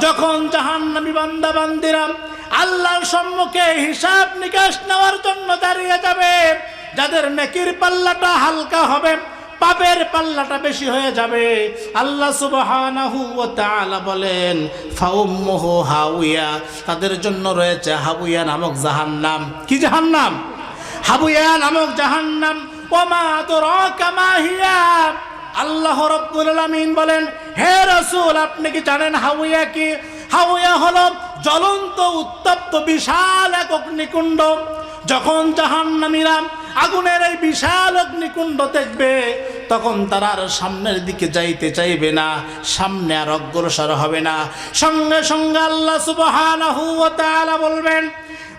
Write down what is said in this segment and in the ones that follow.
যখন জাহান্নামী বান্দা বান্দিরা আল্লাহর সম্মুখে হিসাব নিকাশ নেওয়ার জন্য দাঁড়িয়ে যাবে, যাদের নেকির পাল্লাটা হালকা হবে, পাপের পাল্লাটা বেশি হয়ে যাবে, আল্লাহ সুবহানাহু ওয়া তাআলা বলেন ফাউম্মুহু হাওিয়া, তাদের জন্য রয়েছে হাওিয়া নামক জাহান্নাম। কি জাহান্নাম? হাওিয়া নামক জাহান্নাম। ওয়া মা আদরাকা মা হিয়া, আল্লাহ রাব্বুল আলামিন বলেন হে রাসূল আপনি কি জানেন হাওিয়া কি? হাওিয়া হলো জ্বলন্ত উত্তপ্ত বিশাল এক অগ্নিকুণ্ড। যখন জাহান্নামীরা আগুনের এই বিশাল অগ্নিকুণ্ড দেখবে তখন তারা আর সামনের দিকে যাইতে চাইবে না, সামনে আর অগ্রসর হবে না। সঙ্গে সঙ্গে আল্লাহ সুবহানাহু ওয়া তাআলা বলবেন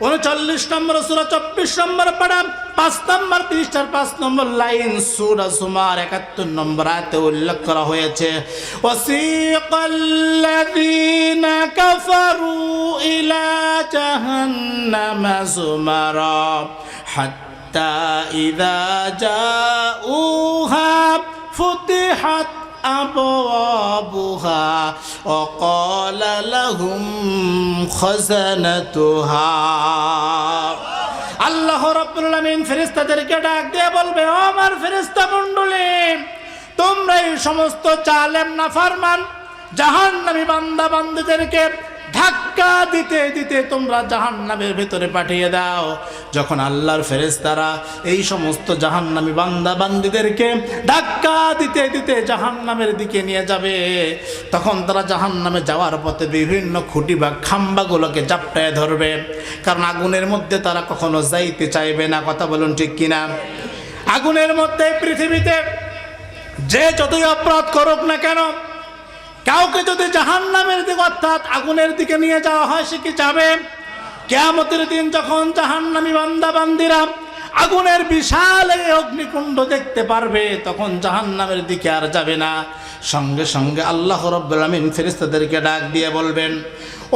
39 নম্বর সূরা 24 নম্বর পারা 5 নম্বর পৃষ্ঠার 5 নম্বর লাইন সূরা জুমার 71 নম্বর আয়াতে উল্লেখ করা হয়েছে ওয়াসিকাল্লাযীনা কাফারু ইলা জাহান্নামা যুমারা হাত্তা ইযা জাউহা ফুতিহাত আবওয়াবুহা ওয়া ক্বালা লাহুম খাযানাতুহা। আল্লাহ রাব্বুল আলামিন ফেরেশতাদেরকে ডাক দিয়ে বলবে, ও আমার ফেরেশতা মণ্ডলী, তোমরা এই সমস্ত জালেম নাফরমান জাহান্নামী বান্দা বান্দীদেরকে ধাক্কা দিতে দিতে তোমরা জাহান্নামের ভেতরে পাঠিয়ে দাও। যখন আল্লাহর ফেরেশতারা এই সমস্ত জাহান্নামী বান্দা বান্দীদেরকে ধাক্কা দিতে দিতে জাহান্নামের দিকে নিয়ে যাবে, তখন তারা জাহান্নামে যাওয়ার পথে বিভিন্ন খুঁটি বা খাম্বাগুলোকে জাপটায় ধরবে, কারণ আগুনের মধ্যে তারা কখনো যাইতে চাইবে না। কথা বলুন ঠিক কিনা? আগুনের মধ্যে পৃথিবীতে যে যতই অপরাধ করুক না কেন, কাউকে যদি জাহান্নামের দিকে অর্থাৎ আগুনের দিকে নিয়ে যাওয়া হয় সে কি যাবে? কিয়ামতের দিন যখন জাহান্নামী বান্দা বান্দিরা আগুনের বিশাল এই অগ্নিকুণ্ড দেখতে পারবে তখন জাহান্নামের দিকে আর যাবে না। সঙ্গে সঙ্গে আল্লাহ রাব্বুল আলামিন ফেরেশতাদেরকে ডাক দিয়ে বলবেন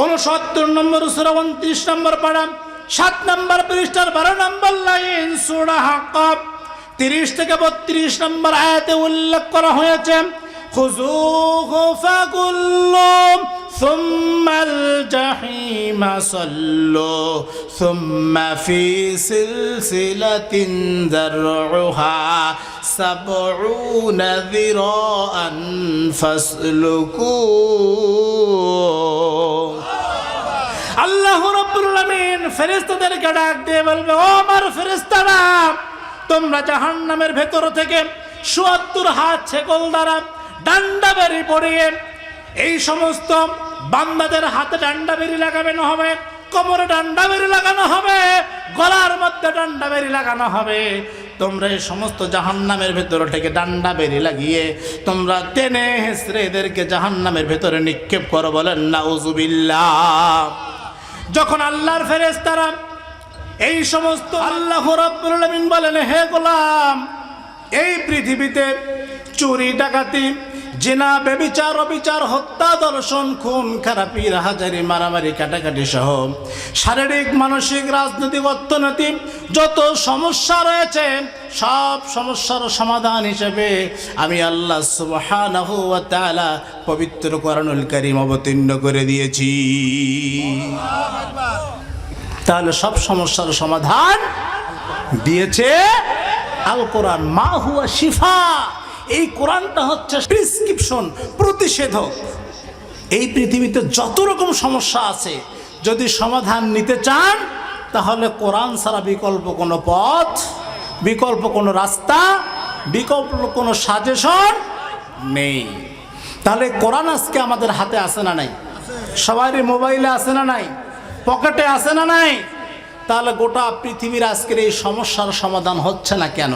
69 নম্বর সূরা 29 নম্বর পারা 7 নম্বর পৃষ্ঠার 12 নম্বর লাইন সূরা হাক্কাব 30 থেকে 32 নম্বর আয়াতে উল্লেখ করা হয়েছে খুযূহু ফাগুল্লু সুম্মাল জাহিমা সাল্লু সুম্মা ফি সিলসিলাতিন যারউহা সাবউনা যিরাআন ফাসলুকু। আল্লাহ রাব্বুল আলামিন ফেরেশতাদেরকে ডাক দিয়ে বলবে, ও আমার ফেরেশতারা, তোমরা জাহান্নামের ভেতর থেকে ৭২ হাত ছেকল দ্বারা ডান্ডা বেরি পড়িয়ে এই সমস্ত বান্দাদের হাতে ডান্ডা বেরি লাগানো হবে, কোমরে ডান্ডা বেরি লাগানো হবে, গলার মধ্যে ডান্ডা বেরি লাগানো হবে। তোমরা এই সমস্ত জাহান্নামের ভেতর থেকে ডান্ডা বেরি লাগিয়ে তোমরা টেনে হেসড়ে এদেরকে জাহান্নামের ভেতরে নিক্ষেপ করো। বলেন নাউযুবিল্লাহ। যখন আল্লাহর ফেরেশতারা এই সমস্ত আল্লাহ রাব্বুল আলামিন বলেন, হে গোলাম, এই পৃথিবীতে চুরি ডাকাতি জিনা ব্যভিচার অবিচার হত্যা দর্শন খুন খারাপি রাহাজারি মারামারি কাটাকাটি সহ শারীরিক মানসিক রাজনৈতিক অর্থনৈতিক যত সমস্যা রয়েছে সব সমস্যার সমাধান হিসেবে আমি আল্লাহ সুবহানাহু ওয়া তাআলা পবিত্র কোরআনুল কারীম অবতীর্ণ করে দিয়েছি। তাহলে সব সমস্যার সমাধান দিয়েছে আল কোরআন। মা হুয়া শিফা, এই কোরআনটা হচ্ছে প্রেসক্রিপশন, প্রতিষেধক। এই পৃথিবীতে যত রকম সমস্যা আছে যদি সমাধান নিতে চান তাহলে কোরআন ছাড়া বিকল্প কোনো পথ, বিকল্প কোনো রাস্তা, বিকল্প কোনো সাজেশন নেই। তাহলে কোরআন আজকে আমাদের হাতে আছে না নাই? সবারই মোবাইলে আছে না নাই? পকেটে আছে না নাই? তাহলে গোটা পৃথিবীর আজকের এই সমস্যার সমাধান হচ্ছে না কেন?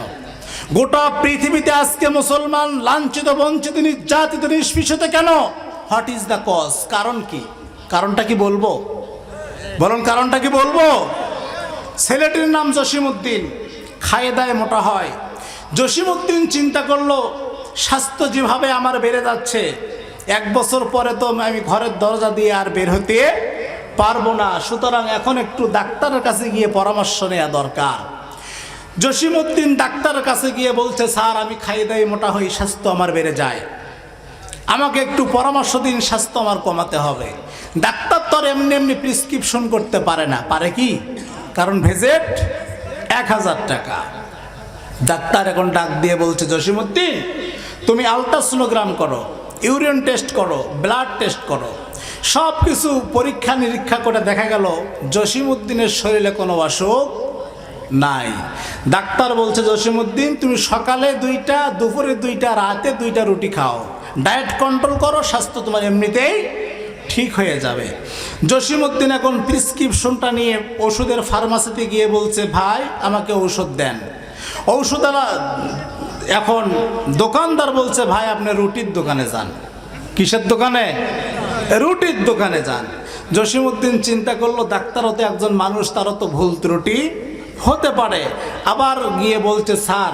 গোটা পৃথিবীতে আজকে মুসলমান লাঞ্ছিত বঞ্চিত নির্যাতিত নিষ্পেষিত কেন? What is the cause? কারণ কি? কারণটা কি বলবো? বলুন কারণটা কি বলবো? ছেলেটির নাম জসিমউদ্দিন, খায় দায় মোটা হয়। জসিমউদ্দিন চিন্তা করলো স্বাস্থ্য যেভাবে আমার বেড়ে যাচ্ছে 1 বছর পরে তো আমি ঘরের দরজা দিয়ে আর বের হতে পারবো না, সুতরাং এখন একটু ডাক্তারের কাছে গিয়ে পরামর্শ নেওয়া দরকার। জসিমউদ্দিন ডাক্তারের কাছে গিয়ে বলছে, স্যার আমি খাই দাই মোটা হই, স্বাস্থ্য আমার বেড়ে যায়। আমাকে একটু পরামর্শ দিন, স্বাস্থ্য আমার কমাতে হবে। ডাক্তার তো আর এমনি এমনি প্রেসক্রিপশন করতে পারে না, পারে কি? কারণ ভিজিট 1000 টাকা। ডাক্তার এখন ডাক দিয়ে বলছে, জসিমউদ্দিন তুমি আলট্রাসোনোগ্রাম করো, ইউরিন টেস্ট করো, ব্লাড টেস্ট করো। সব কিছু পরীক্ষা নিরীক্ষা করে দেখা গেল জসিমউদ্দিনের শরীরে কোনো অসুখ নাই। ডাক্তার বলছে, জসিমউদ্দিন তুমি সকালে 2টা, দুপুরে 2টা, রাতে 2টা রুটি খাও, ডায়েট কন্ট্রোল করো, স্বাস্থ্য তোমার এমনিতেই ঠিক হয়ে যাবে। জসিমউদ্দিন এখন প্রেসক্রিপশনটা নিয়ে ওষুধের ফার্মাসিতে গিয়ে বলছে, ভাই আমাকে ঔষধ দেন। ঔষধওয়ালা এখন দোকানদার বলছে, ভাই আপনি রুটির দোকানে যান। কিসের দোকানে? রুটির দোকানে যান। জসিমউদ্দিন চিন্তা করলো, ডাক্তার হতে একজন মানুষ, তারও তো ভুল ত্রুটি হতে পারে। আবার গিয়ে বলছে, স্যার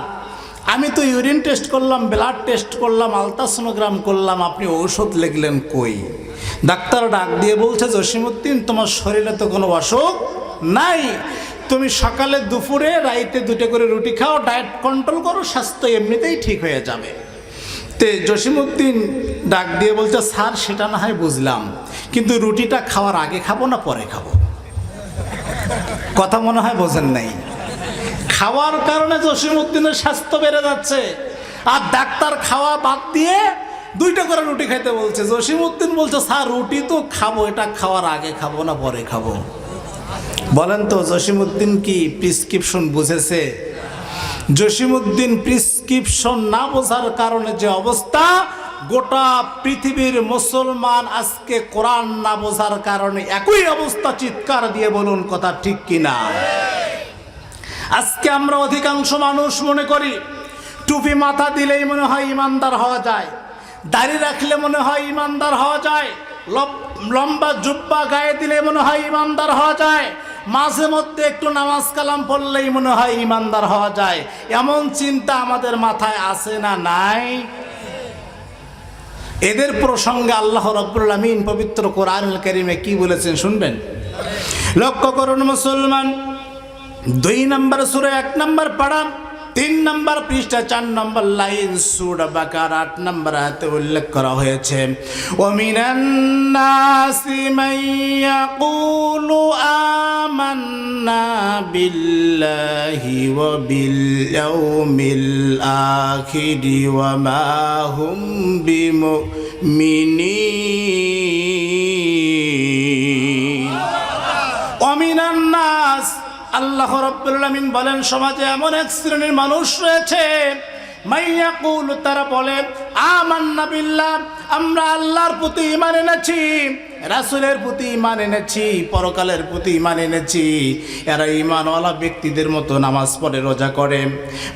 আমি তো ইউরিন টেস্ট করলাম, ব্লাড টেস্ট করলাম, আলট্রাসোনোগ্রাম করলাম, আপনি ঔষধ লিখলেন কই? ডাক্তার ডাক দিয়ে বলছে, জসিমউদ্দিন তোমার শরীরে তো কোনো অসুখ নাই, তুমি সকালে দুপুরে রাইতে 2টা করে রুটি খাও, ডায়েট কন্ট্রোল করো, স্বাস্থ্য এমনিতেই ঠিক হয়ে যাবে। তে জসিমউদ্দিন ডাক দিয়ে বলছে, স্যার সেটা না হয় বুঝলাম, কিন্তু রুটিটা খাওয়ার আগে খাবো না পরে খাবো? কথা মনে হয় বোঝেন নাই। খাওয়ার কারণে জসিমউদ্দিনের স্বাস্থ্য বেড়ে যাচ্ছে, আর ডাক্তার খাওয়া বাদ দিয়ে 2টা করে রুটি খাইতে বলছে। জসিমউদ্দিন বলছে, স্যার রুটি তো খাবো, এটা খাওয়ার আগে খাবো না পরে খাবো? বলেন তো জসিমউদ্দিন কি প্রেসক্রিপশন বুঝেছে? জসিমউদ্দিন প্রেসক্রিপশন না বোঝার কারণে যে অবস্থা, গোটা পৃথিবীর মুসলমান আজকে কোরআন না বোঝার কারণে একই অবস্থা। চিৎকার দিয়ে বলুন কথা ঠিক কিনা? আজকে আমরা অধিকাংশ মানুষ মনে করি টুপি মাথা দিলেই মনে হয় ইমানদার হওয়া যায়, দাড়ি রাখলে মনে হয় ইমানদার হওয়া যায়, লম্বা জুব্বা গায়ে দিলে মনে হয় ইমানদার হওয়া যায়, মাঝে মধ্যে একটু নামাজ কালাম পড়লেই মনে হয় ইমানদার হওয়া যায়। এমন চিন্তা আমাদের মাথায় আছে না নাই? এদের প্রসঙ্গে আল্লাহ রাব্বুল আমিন পবিত্র কোরআনুল কারীমে কি বলেছেন শুনবেন? লক্ষ্য করুন মুসলমান, 2 নম্বর সূরা 1 নম্বর পারা 3 নম্বর পৃষ্ঠা 4 নম্বর লাইন সূরা বাকারা 8 নম্বর আয়াতে উল্লেখ করা হয়েছে, ওয়া মিনান নাসি মান ইয়াকুলু আমান্না বিল্লাহি ওয়া বিল ইয়াউমিল আখিরি ওয়া মা হুম বিমুমিনিন। ওয়া মিনান নাস, আল্লাহ রাব্বুল আলামিন বলেন সমাজে এমন এক শ্রেণীর মানুষ রয়েছে, মাইয়াকুল, তারা বলে আমান্না বিল্লাহ, আমরা আল্লাহর প্রতি ঈমান এনেছি, রাসূলের প্রতি ঈমান এনেছি, পরকালের প্রতি ঈমান এনেছি। এরা ঈমানওয়ালা ব্যক্তিদের মতো নামাজ পড়ে, রোজা করে,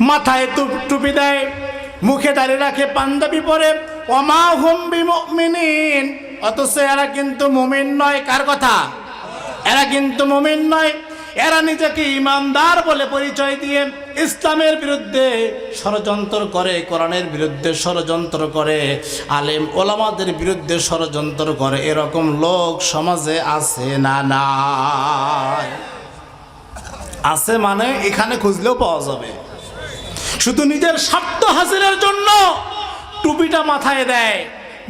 মাথায় টুপি দেয়, মুখে দাড়ি রাখে, পাঞ্জাবি পরে, ওয়া মা হুম বিমুমিনিন, অথচ এরা কিন্তু মুমিন নয়। কার কথা? এরা কিন্তু মুমিন নয়। এরা নিজেকে ইমানদার বলে পরিচয় দিয়ে ইসলামের বিরুদ্ধে ষড়যন্ত্র করে, কোরআনের বিরুদ্ধে ষড়যন্ত্র করে, আলেম ওলামাদের বিরুদ্ধে ষড়যন্ত্র করে। এরকম লোক সমাজে আছে না নাই? আছে, মানে এখানে খুঁজলেও পাওয়া যাবে। শুধু নিজের স্বার্থ হাসিলের জন্য টুপিটা মাথায় দেয়,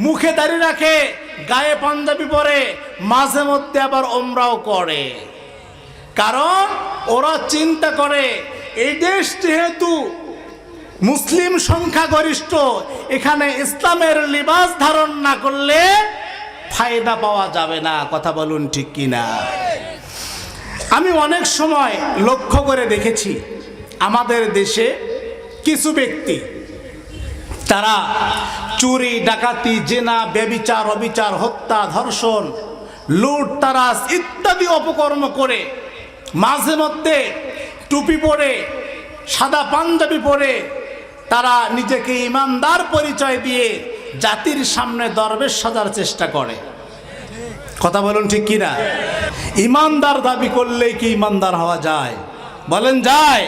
মুখে দাড়ি রাখে, গায়ে পাঞ্জাবি পরে, মাঝে মধ্যে আবার ওমরাও করে। কারণ ওরা চিন্তা করে এই দেশ যেহেতু মুসলিম সংখ্যাগরিষ্ঠ, এখানে ইসলামের লিবাস ধারণ না করলে ফায়দা পাওয়া যাবে না। কথা বলুন ঠিক কিনা? আমি অনেক সময় লক্ষ্য করে দেখেছি আমাদের দেশে কিছু ব্যক্তি, তারা চুরি, ডাকাতি, জেনা, ব্যভিচার, অবিচার, হত্যা, ধর্ষণ, লুট, তারাস ইত্যাদি অপকর্ম করে মাঝে মধ্যে টুপি পরে, সাদা পাঞ্জাবি পরে তারা নিজেকে ইমানদার পরিচয় দিয়ে জাতির সামনে দরবেশ সাজার চেষ্টা করে। কথা বলুন ঠিক কিনা? ইমানদার দাবি করলেই কি ইমানদার হওয়া যায়? বলেন যায়?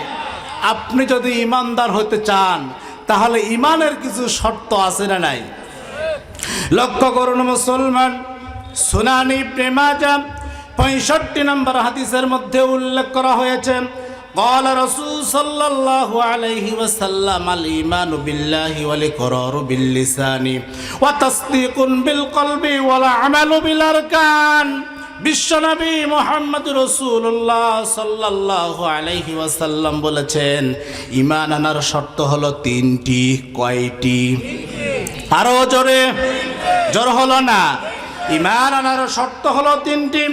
আপনি যদি ইমানদার হতে চান তাহলে ইমানের কিছু শর্ত আছে না নাই? লক্ষ্য করুন মুসলমান, সুনান ইবনে মাজাহ 65 নম্বর হাদিসের মধ্যে উল্লেখ করা হয়েছে, قال رسول صلى الله عليه وسلم الإيمان بالله والإقرار باللسان وتصديق بالقلب والعمل بالأركان বিশ্বনবী মুহাম্মদ রাসূলুল্লাহ সাল্লাল্লাহু আলাইহি ওয়াসাল্লাম বলেছেন ঈমান আনার শর্ত হলো তিনটি। কয়টি? আরো জোরে, জোর হলো না। ঈমান আনার শর্ত হলো তিনটি।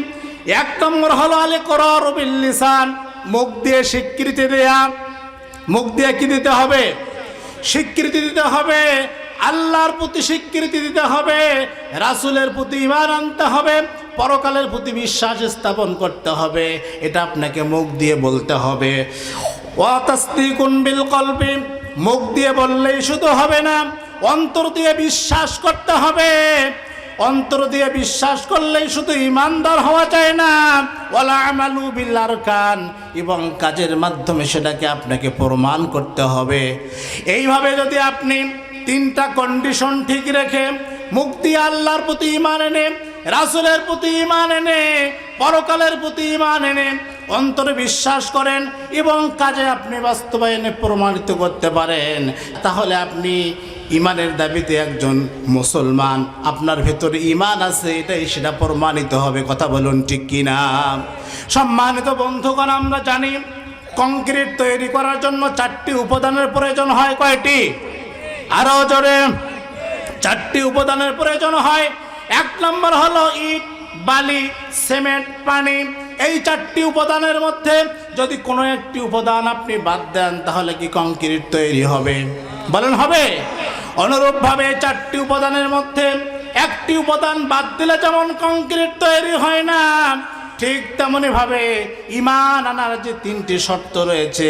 এক নম্বর হলো আল ইকরার বিল লিসান, মুখ দিয়ে স্বীকৃতি দেয়া। মুখ দিয়ে কি দিতে হবে? স্বীকৃতি দিতে হবে। আল্লাহর প্রতি স্বীকৃতি দিতে হবে, রাসূলের প্রতি ঈমান আনতে হবে, পরকালের প্রতি বিশ্বাস স্থাপন করতে হবে। এটা আপনাকে মুখ দিয়ে বলতে হবে। ওয়া তাসদীকুন বিল কলবি, মুখ দিয়ে বললেই শুধু হবে না, অন্তর দিয়ে বিশ্বাস করতে হবে। অন্তর দিয়ে বিশ্বাস করলেই শুধু ঈমানদার হওয়া যায় না। ওয়ালা আমালু বিল আরকান, এবং কাজের মাধ্যমে সেটাকে আপনাকে প্রমাণ করতে হবে। এইভাবে যদি আপনি তিনটা কন্ডিশন ঠিক রেখে মুখ দিয়ে আল্লাহর প্রতি ঈমান এনে, রাসূলের প্রতি ঈমান এনে, পরকালের প্রতি ঈমান এনে অন্তরে বিশ্বাস করেন এবং কাজে আপনি বাস্তবায়নে প্রমাণিত করতে পারেন, তাহলে আপনি ঈমানের দাবিতে একজন মুসলমান। আপনার ভেতরে ঈমান আছে, এটাই সেটা প্রমাণিত হবে। কথা বলুন ঠিক কিনা? সম্মানিত বন্ধুগণ, আমরা জানি কংক্রিট তৈরি করার জন্য 4টি উপাদানের প্রয়োজন হয়। কয়টি? আরো জোরে। 4টি উপাদানের প্রয়োজন হয়। এক নম্বর হলো ইট, বালি, সিমেন্ট, পানি। এই 4টি উপাদানের মধ্যে যদি কোনো একটি উপাদান আপনি বাদ দেন, তাহলে কি কংক্রিট তৈরি হবে? বলেন হবে? অনুরূপভাবে 4টি উপাদানের মধ্যে একটি উপাদান বাদ দিলে যেমন কংক্রিট তৈরি হয় না, ঠিক তেমনি ভাবে ঈমান আনার যে 3টি শর্ত রয়েছে,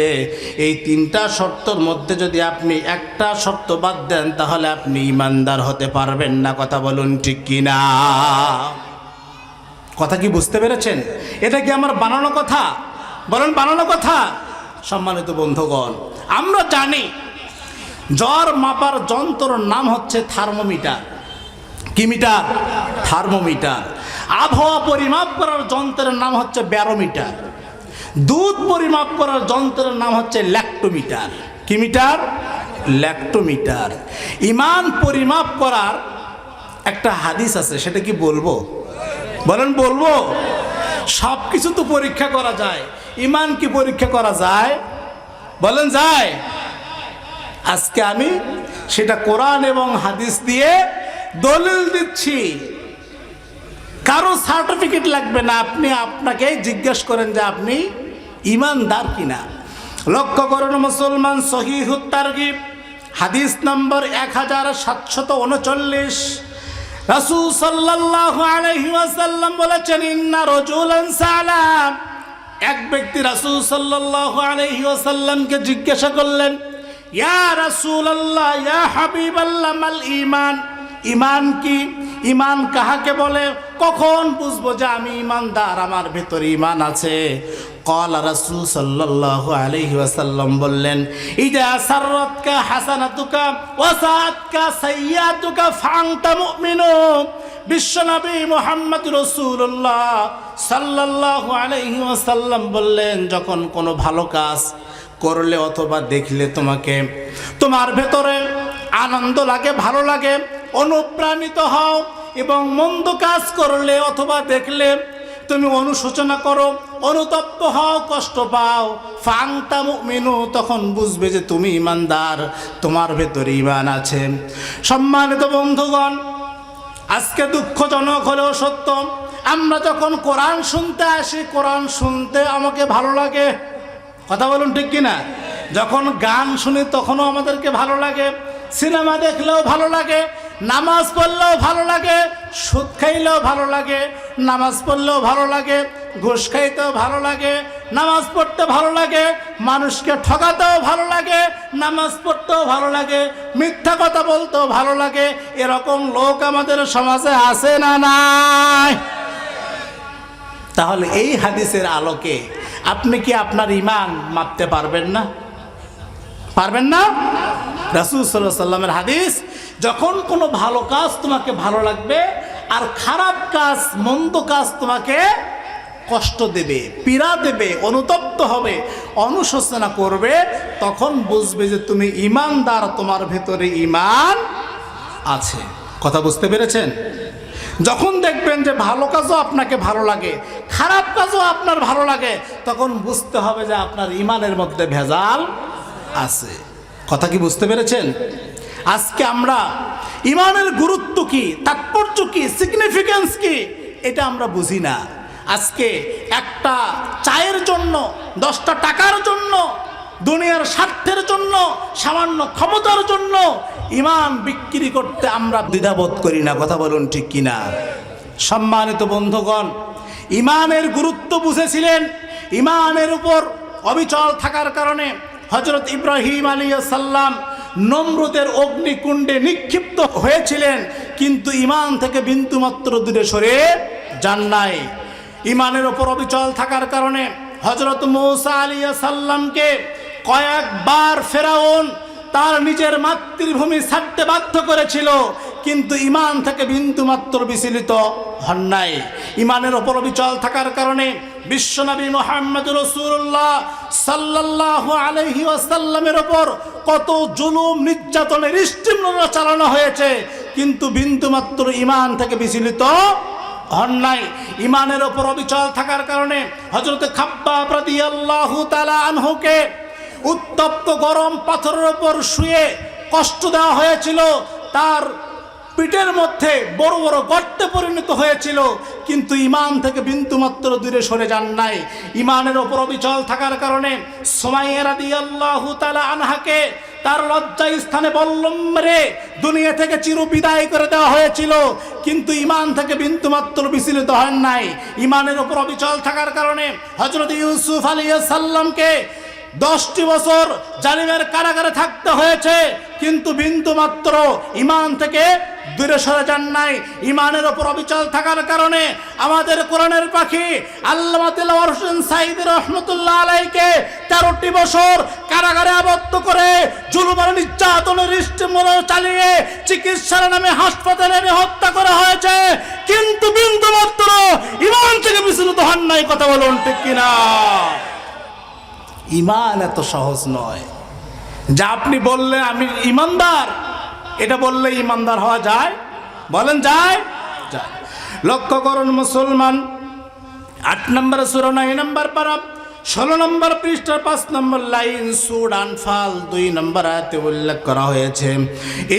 এই 3টা শর্তর মধ্যে যদি আপনি একটা শর্ত বাদ দেন, তাহলে আপনি ঈমানদার হতে পারবেন না। কথা বলুন ঠিক কিনা? কথা কি বুঝতে পেরেছেন? এটা কি আমার বানানো কথা? বলেন বানানো কথা? সম্মানিত বন্ধুগণ, আমরা জানি জ্বর মাপার যন্ত্রের নাম হচ্ছে থার্মোমিটার। কি মিটার? থার্মোমিটার। আবহাওয়া পরিমাপ করার যন্ত্রের নাম হচ্ছে ব্যারোমিটার। দুধ পরিমাপ করার যন্ত্রের নাম হচ্ছে ল্যাক্টোমিটার। কি মিটার? ল্যাক্টোমিটার। ঈমান পরিমাপ করার একটা হাদিস আছে, সেটা কি বলবো? বলেন বলবো? সব কিছু তো পরীক্ষা করা যায়, ঈমান কি পরীক্ষা করা যায়? বলেন যায়? আজকে আমি সেটা কোরআন এবং হাদিস দিয়ে দলিল দিচ্ছি। কারো সার্টিফিকেট লাগবে না, আপনি আপনাকে জিজ্ঞেস করেন যে আপনি ঈমানদার কিনা। লক্ষ্য করুন মুসলমান, সহিহুত তারগিব হাদিস নম্বর 1739। রাসূল সাল্লাল্লাহু আলাইহি ওয়াসাল্লাম বলেছেন, ইন্না রাজুলান সালাম। এক ব্যক্তি রাসূল সাল্লাল্লাহু আলাইহি ওয়াসাল্লামকে জিজ্ঞাসা করলেন, ইয়া রাসূলুল্লাহ, ইয়া হাবিবাল্লাহ, মাল ঈমান? ঈমান কি? ঈমান কাহাকে বলে? কখন বুঝবো যে আমি ঈমানদার, আমার ভেতরে ঈমান আছে? ক্বালা রাসূল সাল্লাল্লাহু আলাইহি ওয়াসাল্লাম বললেন, ইযা সাররাতকা হাসানাতুকা ওয়া সাআতকা সাইয়্যাতুকা ফাআনতা মুমিনুন। বিশ্বনবী মুহাম্মদ রাসূলুল্লাহ সাল্লাল্লাহু আলাইহি ওয়াসাল্লাম বললেন, যখন কোনো ভালো কাজ করলে অথবা দেখলে তোমার ভেতরে আনন্দ লাগে, ভালো লাগে, অনুপ্রাণিত হও, এবং মন্দ কাজ করলে অথবা দেখলে তুমি অনুশোচনা করো, অনুতপ্ত হও, কষ্ট পাও, ফাআনতা মুমিনু, তখন বুঝবে যে তুমি ঈমানদার, তোমার ভেতরে ঈমান আছে। সম্মানিত বন্ধুগণ, আজকে দুঃখজনক হলেও সত্য, আমরা যখন কোরআন শুনতে আসি, কোরআন শুনতে আমাকে ভালো লাগে। কথা বলুন ঠিক কিনা? যখন গান শুনি তখনও আমাদেরকে ভালো লাগে, সিনেমা দেখলেও ভালো লাগে, নামাজ পড়লেও ভালো লাগে, সুদ খাইলেও ভালো লাগে, নামাজ পড়লেও ভালো লাগে, ঘুষ খাইতেও ভালো লাগে, নামাজ পড়তে ভালো লাগে, মানুষকে ঠকাতেও ভালো লাগে, নামাজ পড়তেও ভালো লাগে, মিথ্যা কথা বলতেও ভালো লাগে। এরকম লোক আমাদের সমাজে আছে না নাই? তাহলে এই হাদিসের আলোকে আপনি কি আপনার ঈমান মাপতে পারবেন না? পারবেন না? রাসূল সাল্লাল্লাহু আলাইহি ওয়াসাল্লামের হাদিস, যখন কোনো ভালো কাজ তোমাকে ভালো লাগবে আর খারাপ কাজ, মন্দ কাজ তোমাকে কষ্ট দেবে, পীড়া দেবে, অনুতপ্ত হবে, অনুশোচনা করবে, তখন বুঝবে যে তুমি ঈমানদার, তোমার ভেতরে ঈমান আছে। কথা বুঝতে পেরেছেন? যখন দেখবেন যে ভালো কাজও আপনাকে ভালো লাগে, খারাপ কাজও আপনার ভালো লাগে, তখন বুঝতে হবে যে আপনার ঈমানের মধ্যে ভেজাল আছে। কথা কি বুঝতে পেরেছেন? আজকে আমরা ঈমানের গুরুত্ব কি, তাৎপর্য কি, সিগনিফিকেন্স কি, এটা আমরা বুঝি না। আজকে একটা চায়ের জন্য, 10টা টাকার জন্য, দুনিয়ার স্বার্থের জন্য, সামান্য ক্ষমতার জন্য ঈমান বিক্রি করতে আমরা দ্বিধাবোধ করি না। কথা বলুন ঠিক কিনা? সম্মানিত বন্ধুগণ, ঈমানের গুরুত্ব বুঝেছিলেন। ঈমানের উপর অবিচল থাকার কারণে হযরত ইব্রাহিম আলাইহিস সালাম নমরুদের অগ্নিকুণ্ডে নিক্ষিপ্ত হয়েছিলেন, কিন্তু ঈমান থেকে বিন্দুমাত্র দূরে সরে যান নাই। ঈমানের উপর অবিচল থাকার কারণে হযরত মূসা আলাইহিস সালামকে কয়েকবার ফেরাউন তার নিজের মাতৃভূমি ছাড়তে বাধ্য করেছিল, কিন্তু ঈমান থেকে বিন্দুমাত্র বিচলিত হন নাই। ঈমানের উপর অবিচল থাকার কারণে বিশ্বনবী মুহাম্মদ রাসূলুল্লাহ সাল্লাল্লাহু আলাইহি ওয়াসাল্লামের উপর কত জুলুম, নির্যাতনের স্টিমরোল চালানো হয়েছে, কিন্তু বিন্দুমাত্র ঈমান থেকে বিচলিত হন নাই। ঈমানের উপর অবিচল থাকার কারণে হযরত খাব্বাব রাদিয়াল্লাহু তাআলা আনহুকে উত্তপ্ত গরম পাথরের উপর শুয়ে কষ্ট দেওয়া হয়েছিল, তার পিঠের মধ্যে বড় বড় গর্তে পরিণত হয়েছিল, কিন্তু ঈমান থেকে বিন্দুমাত্র দূরে সরে যান নাই। ঈমানের উপর অবিচল থাকার কারণে সুমাইয়া রাদিয়াল্লাহু তাআলা আনহাকে তার লজ্জা স্থানে বল্লমরে দুনিয়া থেকে চির বিদায় করে দেওয়া হয়েছিল, কিন্তু ঈমান থেকে বিন্দুমাত্র বিচলিত হন নাই। ঈমানের উপর অবিচল থাকার কারণে হযরত ইউসুফ আলাইহিস সালামকে 10টি বছর জালিমের কারাগারে থাকতে হয়েছে, কিন্তু বিন্দুমাত্র ঈমান থেকে দূরে সরে যান নাই। ঈমানের উপর অবিচল থাকার কারণে আমাদের কোরআনের পাখি আল্লামা দিলওয়ার হোসেন সাঈদী রাহমাতুল্লাহ আলাইহিকে 13টি বছর কারাগারে আবদ্ধ করে জুলুম আর নির্যাতনের স্টিমরোল চালিয়ে চিকিৎসার নামে হাসপাতালে হত্যা করা হয়েছে, কিন্তু বিন্দুমাত্র ঈমান থেকে বিচলিত হন নাই। কথা বলুন ঠিক কিনা? ঈমান এত সহজ নয় যা আপনি বললেন আমি ঈমানদার, এটা বললে ঈমানদার হওয়া যায়? বলেন যায়? যায়। লক্ষ্য করুন মুসলমান, 8 নম্বর সূরা 9 নম্বর পারা 16 নম্বর পৃষ্ঠার 5 নম্বর লাইন সূরা আনফাল 2 নম্বর আয়াতে উল্লেখ করা হয়েছে,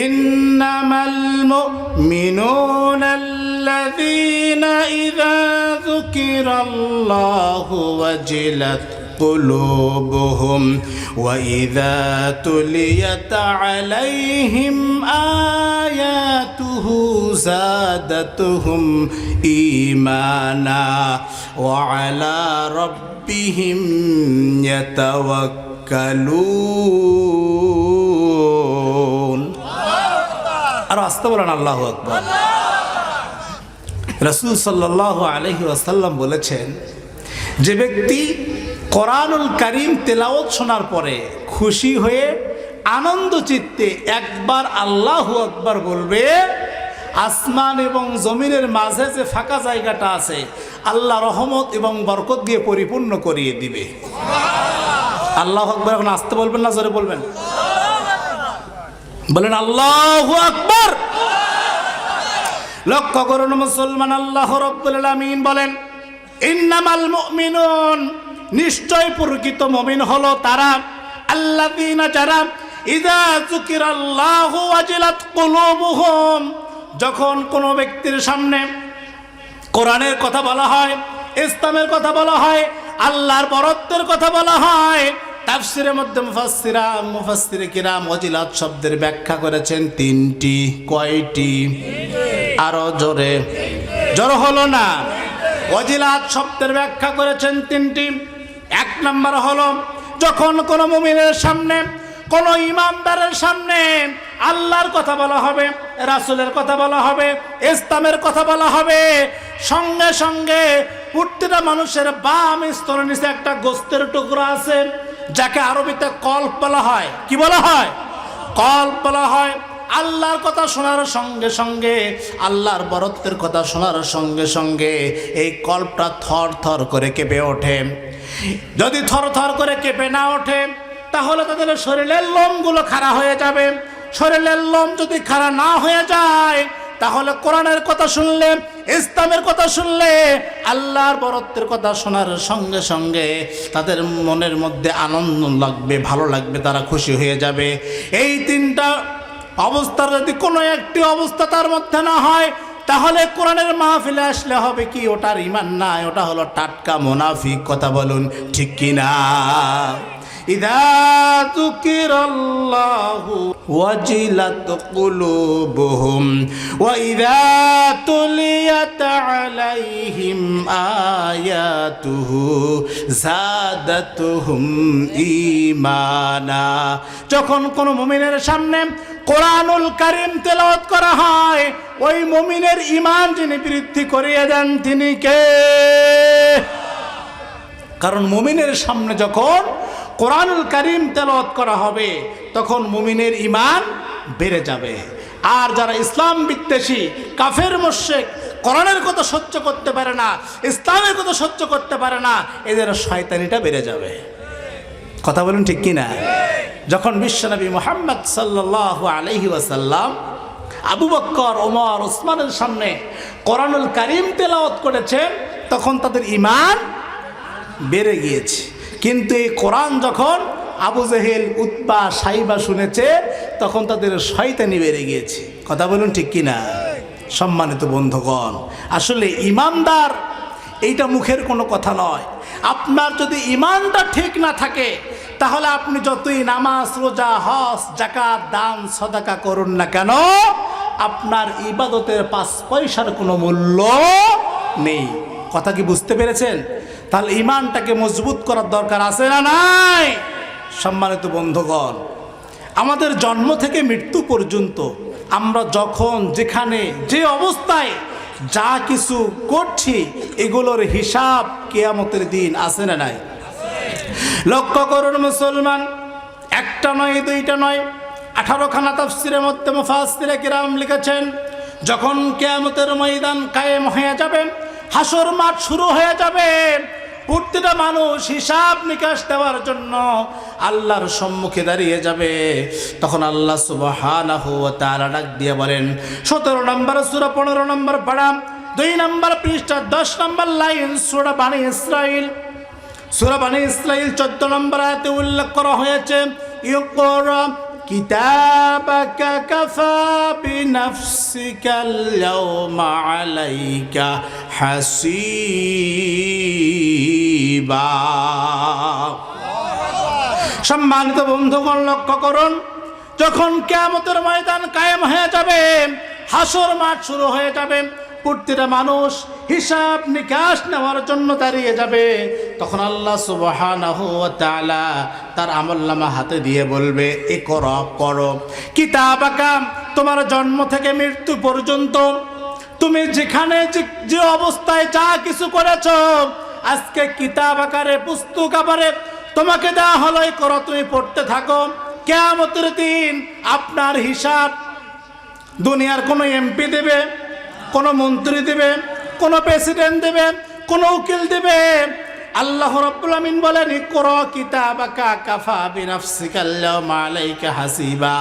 ইন্নামাল মুমিনুনাল্লাযীনা ইযা যুকিরাল্লাহু ওয়াজিলাত قلوبهم وإذا تليت عليهم آياته زادتهم إيمانا وعلى ربهم يتوكلون। আর আস্তে বলেন আল্লাহু আকবার। রাসূল সাল্লাল্লাহু আলাইহি ওয়াসাল্লাম বলেছেন, যে ব্যক্তি কোরআনুল কারীম তেলাওয়াত শোনার পরে খুশি হয়ে আনন্দ চিত্তে একবার আল্লাহু আকবার বলবে, আসমান এবং জমিনের মাঝে যে ফাঁকা জায়গাটা আছে আল্লাহ রহমত এবং বরকত দিয়ে পরিপূর্ণ করিয়ে দিবে। আল্লাহু আকবার। এখন আসতে বলবেন না জোরে বলবেন? বলেন আল্লাহু আকবার। লক্ষ্য করুন মুসলমান, আল্লাহ রাব্বুল আলামিন বলেন, ইন্নামাল মুমিনুন, নিশ্চয় প্রকৃত মুমিন হলো তারা, আল্লাযীনা, যারা ইযা যুকিরাল্লাহু ওয়াজিলাত কুলুবুহুম, যখন কোনো ব্যক্তির সামনে কোরআনের কথা বলা হয়, ইসলামের কথা বলা হয়, আল্লাহর বরত্বের কথা বলা হয়, তাফসীরের মধ্যে মুফাসসিরে কিরাম ওয়াজিলাত শব্দের ব্যাখ্যা করেছেন 3টি। কয়টি? আরো জোরে, জোর হলো না? ওয়াজিলাত শব্দের ব্যাখ্যা করেছেন 3টি। 1 নম্বর হলো, যখন কোনো মুমিনের সামনে, কোনো ঈমানদারের সামনে আল্লাহর কথা বলা হবে, রাসূলের কথা বলা হবে, ইসলামের কথা বলা হবে, সঙ্গে সঙ্গে প্রত্যেকটা মানুষের বাম স্তরের নিচে একটা গোস্তের টুকরা আছে, যাকে আরবিতে কলব বলা হয়। কি বলা হয়? কলব বলা হয়। আল্লাহর কথা শোনার সঙ্গে সঙ্গে, আল্লাহর বরত্বের কথা শোনার সঙ্গে সঙ্গে এই কল্পটা থর থর করে কেঁপে ওঠে। যদি থর থর করে কেঁপে না ওঠে তাহলে তাদের শরীরের লোমগুলো খাড়া হয়ে যাবে। শরীরের লোম যদি খাড়া না হয়ে যায় তাহলে কোরআনের কথা শুনলে, ইসলামের কথা শুনলে, আল্লাহর বরত্বের কথা শোনার সঙ্গে সঙ্গে তাদের মনের মধ্যে আনন্দ লাগবে, ভালো লাগবে, তারা খুশি হয়ে যাবে। এই তিনটা অবস্থার যদি কোনো একটি অবস্থা তার মধ্যে না হয় তাহলে কোরআনের মাহফিলে আসলে হবে কি, ওটার ঈমান নাই, ওটা হলো টাটকা মুনাফিক। কথা বলুন ঠিক কিনা? ইযা যুকিরাল্লাহু ওয়াজিলাত কুলুবুহুম ওয়া ইযা তুলিয়াত আলাইহিম আয়াতুহু যাদাতুহুম ঈমানা। যখন কোনো মুমিনের সামনে কোরআনুল কারীম তেলাওয়াত করা হয়, ওই মুমিনের ঈমান যিনি বৃদ্ধি করিয়ে দেন তিনি কে? কারণ মুমিনের সামনে যখন কোরআনুল কারীম তেলাওয়াত করা হবে তখন মুমিনের ঈমান বেড়ে যাবে। আর যারা ইসলাম বিদ্বেষী, কাফের মুশরিক, কোরআনের কথা সহ্য করতে পারে না, ইসলামের কথা সহ্য করতে পারে না, এদের শয়তানিটা বেড়ে যাবে। কথা বলুন ঠিক কিনা? যখন বিশ্বনবী মুহাম্মদ সাল্লাল্লাহু আলাইহি ওয়াসাল্লাম আবু বকর, ওমর, ওসমানের সামনে কোরআনুল কারীম তেলাওয়াত করেছেন তখন তাদের ঈমান বেড়ে গিয়েছে। কিন্তু এই কোরআন যখন আবু জেহেল, উতবা, সাইবা শুনেছে তখন তাদের শয়তানি বেড়ে গিয়েছে। কথা বলুন ঠিক কিনা? সম্মানিত বন্ধুগণ, আসলে ঈমানদার এইটা মুখের কোনো কথা নয়। আপনার যদি ঈমানটা ঠিক না থাকে তাহলে আপনি যতই নামাজ, রোজা, হজ, যাকাত, দান, সদাকা করুন না কেন, আপনার ইবাদতের 5 পয়সার কোনো মূল্য নেই। কথা কি বুঝতে পেরেছেন? তাহলে ঈমানটাকে মজবুত করার দরকার আছে না নাই? সম্মানিত বন্ধুগণ, আমাদের জন্ম থেকে মৃত্যু পর্যন্ত আমরা যখন যেখানে যে অবস্থায় যা কিছু করছি এগুলোর হিসাব কিয়ামতের দিন আছে না নাই? লক্ষ্য করুন মুসলমান, একটা নয়, দুইটা নয়, 18খানা তাফসিরের মধ্যে মুফাসসিরে কিরাম লিখেছেন যখন কিয়ামতের ময়দান কায়েম হয়ে যাবে, হাসর মাঠ শুরু হয়ে যাবে, প্রতিটা মানুষ হিসাব নিকাশ দেওয়ার জন্য আল্লাহর সম্মুখে দাঁড়িয়ে যাবে, তখন আল্লাহ সুবহানাহু ওয়া তাআলা ডাক দিয়ে বলেন, 17 নম্বর সূরা 15 নম্বর পারা 2 নম্বর পৃষ্ঠা 10 নম্বর লাইন সূরা বানী ইসরাইল। সূরা বানী ইসরাইল 14 নম্বর আয়াতে উল্লেখ করা হয়েছে, ইকরা কিতাবাকা কাফা বিনাফসিকাল ইয়াওমা আলাইকা হাসিবা। সম্মানিত বন্ধুগণ, লক্ষ্য করুন, যখন কিয়ামতের ময়দান কায়েম হয়ে যাবে, হাসর মাঠ শুরু হয়ে যাবে, প্রতিটা মানুষ হিসাব নিকাশ নেওয়ার জন্য দাঁড়িয়ে যাবে, তখন আল্লাহ সুবহানাহু ওয়া তাআলা তার আমলনামা হাতে দিয়ে বলবে, ইকরা, পড়ো, কিতাবাকা, তোমার জন্ম থেকে মৃত্যু পর্যন্ত তুমি যেখানে যে অবস্থায় যা কিছু করেছো আজকে কিতাব আকারে, পুস্তক আকারে তোমাকে দেওয়া হলো, ইকরা, তুমি পড়তে থাকো। কিয়ামতের দিন আপনার হিসাব দুনিয়ার কোনো এমপি দেবে, কোনো মন্ত্রী দেবে, কোনো প্রেসিডেন্ট দেবে, কোনো উকিল দেবে। আল্লাহ রাব্বুল আমিন বলেন, ইকরা কিতাবাকা কাফা বিনাফসিকাল ইয়াওমা আলাইকা হাসিবা।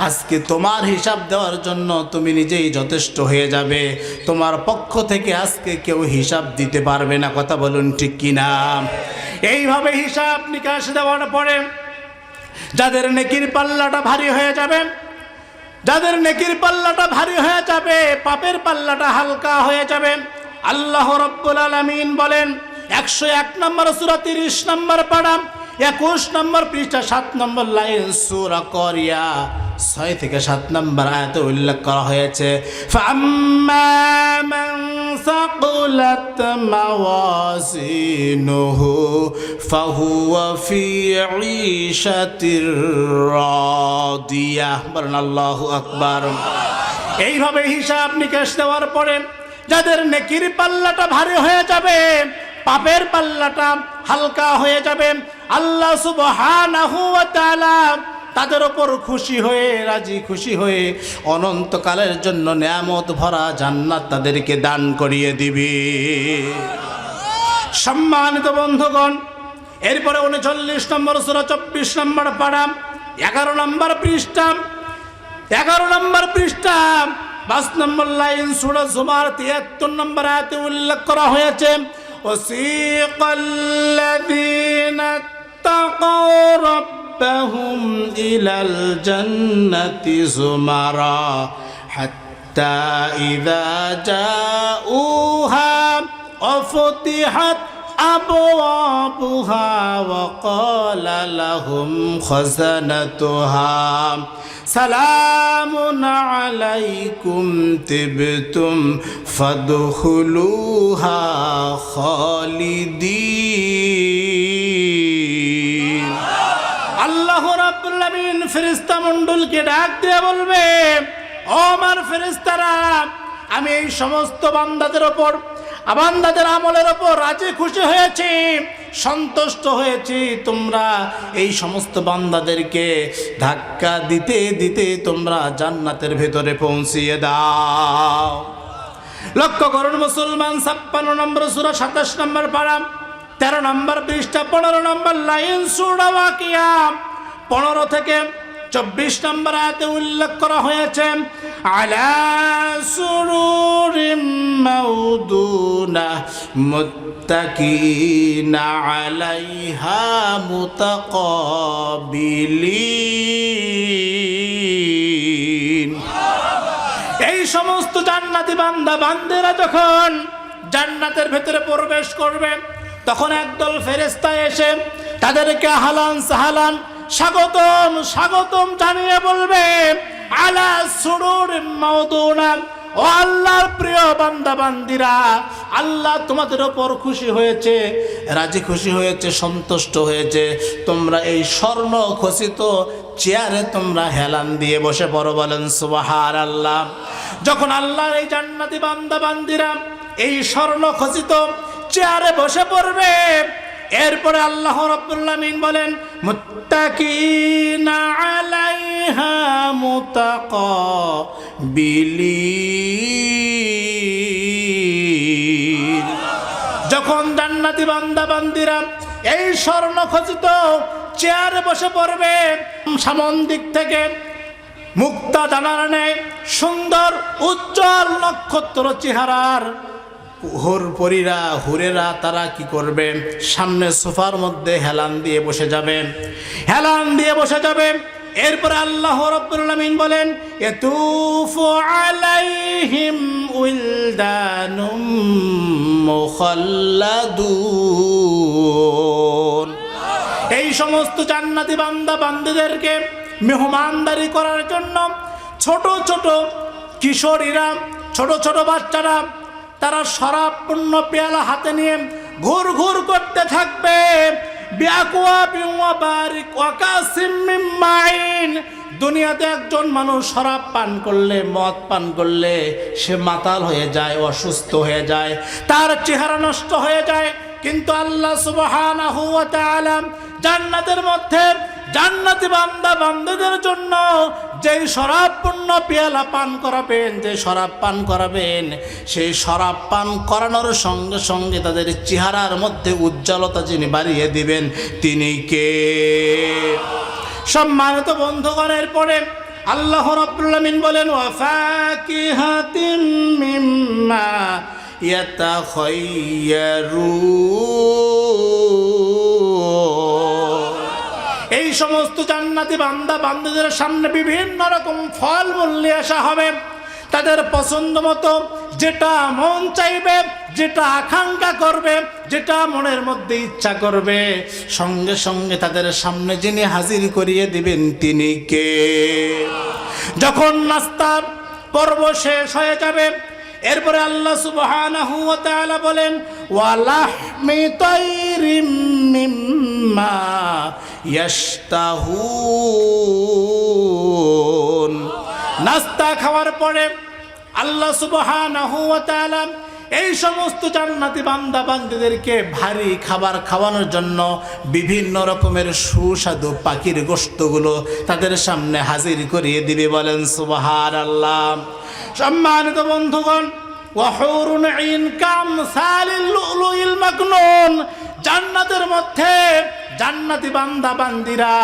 আজকে তোমার হিসাব দেওয়ার জন্য তুমি নিজেই যথেষ্ট হয়ে যাবে, তোমার পক্ষ থেকে আজকে কেউ হিসাব দিতে পারবে না। কথা বলুন ঠিক কিনা? এইভাবে হিসাব নিকাশ দেওয়ার পরে যাদের নেকির পাল্লাটা ভারী হয়ে যাবে, যাদের নেকির পাল্লাটা ভারী হয়ে যাবে, পাপের পাল্লাটা হালকা হয়ে যাবে, আল্লাহ রাব্বুল আলামিন বলেন 101 নম্বর সূরা 30 নম্বর পারা 21 নম্বর পৃষ্ঠা 7 নম্বর লাইন সূরা করিয়া 6 থেকে 7 নম্বর আয়াতে উল্লেখ করা হয়েছে, ফাম্মা মান সাকুলাত মাওয়াজিনুহু ফাহুয়া ফি ঈশাতির রাদিয়াহ। বলেন আল্লাহু আকবার। এইভাবে হিসাব নিকাশ দেওয়ার পরে যাদের নেকির পাল্লাটা ভারী হয়ে যাবে, পাপের পাল্লাটা হালকা হয়ে যাবে, আল্লাহ সুবহানাহু ওয়া তাআলা তাদের ওপর খুশি হয়ে রাজি খুশি হয়ে অনন্তকালের জন্য নিয়ামত ভরা জান্নাত তাদেরকে দান করিয়ে দিবে। সম্মানিত বন্ধুগণ, এরপরে 39 নম্বর সূরা 24 নম্বর পারা 11 নম্বর পৃষ্ঠা 5 নম্বর লাইন সূরা জুমার 73 নম্বর আয়াতে উল্লেখ করা হয়েছে, ওয়াসিকাল্লাযীনা তাকাউ রাব্বাহুম ইলাল জান্নাতি যুমারা হাত্তা ইযা জাউহা ওয়াফতিহাত أبوابها وقال لهم خزنتها سلام عليكم طبتم فادخلوها خالدين। আল্লাহ রাব্বুল আলামিন ফেরেশতা মণ্ডলকে ডাক দিয়ে বলবে, ও আমার ফেরেশতারা, আমি এই সমস্ত বান্দাদের ওপর বান্দাদের আমলের ওপর রাজি খুশি হয়েছি, সন্তুষ্ট হয়েছি। তোমরা এই সমস্ত বান্দাদেরকে ধাক্কা দিতে দিতে তোমরা জান্নাতের ভেতরে পৌঁছিয়ে দাও। লক্ষ্য করুন মুসলমান, 56 নম্বর সূরা 27 নম্বর পারা 13 নম্বর পৃষ্ঠা 15 নম্বর লাইন সূরা ওয়াকিয়া 15 থেকে 24 নম্বর আয়াতে উল্লেখ করা হয়েছে, আলা সুরুরিম মাউদুনা মুত্তাকিনা আলাইহা মুতাকাবিলিন। এই সমস্ত জান্নাতি বান্দা বান্দেরা যখন জান্নাতের ভেতরে প্রবেশ করবে, তখন একদল ফেরেশতা এসে তাদেরকে হালান সাহালান স্বাগতম স্বাগতম জানিয়ে বলবে, আলা সুরুরিম মাউদুনা, ও আল্লাহর প্রিয় বান্দা বান্দিরা, আল্লাহ তোমাদের ওপর খুশি হয়েছে, রাজি খুশি হয়েছে, সন্তুষ্ট হয়েছে। তোমরা এই স্বর্ণ খচিত চেয়ারে তোমরা হেলান দিয়ে বসে পড়ো, বলেন সুবহানাল্লাহ। যখন আল্লাহর এই জান্নাতি বান্দা বান্দিরা এই স্বর্ণ খচিত চেয়ারে বসে পড়বে, এরপরে আল্লাহ রাব্বুল আলামিন বলেন, মুত্তাকিনা আলাইহা মুতাকাবিলিন। যখন জান্নাতি বান্দা বান্দিরা এই স্বর্ণখচিত চেয়ারে বসে পড়বে, সামন দিক থেকে মুক্তা দানার ন্যায় সুন্দর উজ্জ্বল নক্ষত্র চেহারার হুরেরা তারা কি করবে, সামনে সোফার মধ্যে হেলান দিয়ে বসে যাবে। এরপর আল্লাহ রাব্বুল আলামিন বলেন, ইয়াতুফু আলাইহিম উলদানুম মুখাল্লাদুন। এই সমস্ত জান্নাতি বান্দা বান্দীদেরকে মেহমানদারি করার জন্য ছোট ছোট কিশোরীরা, ছোট ছোট বাচ্চারা, তারা শরাবপূর্ণ পেয়ালা হাতে নিয়ে ঘুর ঘুর করতে থাকবে। দুনিয়াতে একজন মানুষ শরাব পান করলে, মদ পান করলে সে মাতাল হয়ে যায়, অসুস্থ হয়ে যায়, তার চেহারা নষ্ট হয়ে যায়। কিন্তু আল্লাহ সুবহানাহু ওয়া তাআলা জান্নাতের মধ্যে জান্নাতি বান্দা বান্দাদের জন্য যেই শরাবপূর্ণ পেয়ালা পান করাবেন, যে শরাব পান করাবেন, সেই শরাব পান করানোর সঙ্গে সঙ্গে তাদের চেহারার মধ্যে উজ্জ্বলতা যিনি বাড়িয়ে দিবেন, তিনি কে? সম্মানিত বন্ধুগণের পরে আল্লাহ রাব্বুল আলামিন বলেন, ওয়া ফাকিহাতিম মিম্মা ইয়াতাখায়্যারুন। এই সমস্ত জান্নাতি বান্দা বান্দাদের সামনে বিভিন্ন রকম ফল মূল নিয়ে আসা হবে। তাদের পছন্দ মতো যেটা মন চাইবে, যেটা আকাঙ্ক্ষা করবে, যেটা মনের মধ্যে ইচ্ছা করবে, সঙ্গে সঙ্গে তাদের সামনে যিনি হাজির করিয়ে দিবেন, তিনি কে? যখন নাস্তার পর্ব শেষ হয়ে যাবে, এরপরে আল্লাহ সুবহানাহু ওয়া তাআলা বলেন, ওয়া লাহমি তাইরিম মিম্মা ইয়াশতাহুন। নাস্তা খাওয়ার পরে আল্লাহ সুবহানাহু ওয়া তাআলা এই সমস্ত জান্নাতি বান্দা বান্দীদেরকে ভারী খাবার খাওয়ানোর জন্য বিভিন্ন রকমের সুস্বাদু পাখির গোশতগুলো তাদের সামনে হাজির করিয়ে দিবে। বলেন সুবহানাল্লাহ। সম্মানিত বন্ধুগণ, ওয়াহুরুন আইন কামসালিল লুলুইল মাকনুন, জান্নাতের মধ্যে জান্নাতি বান্দা বান্দিরা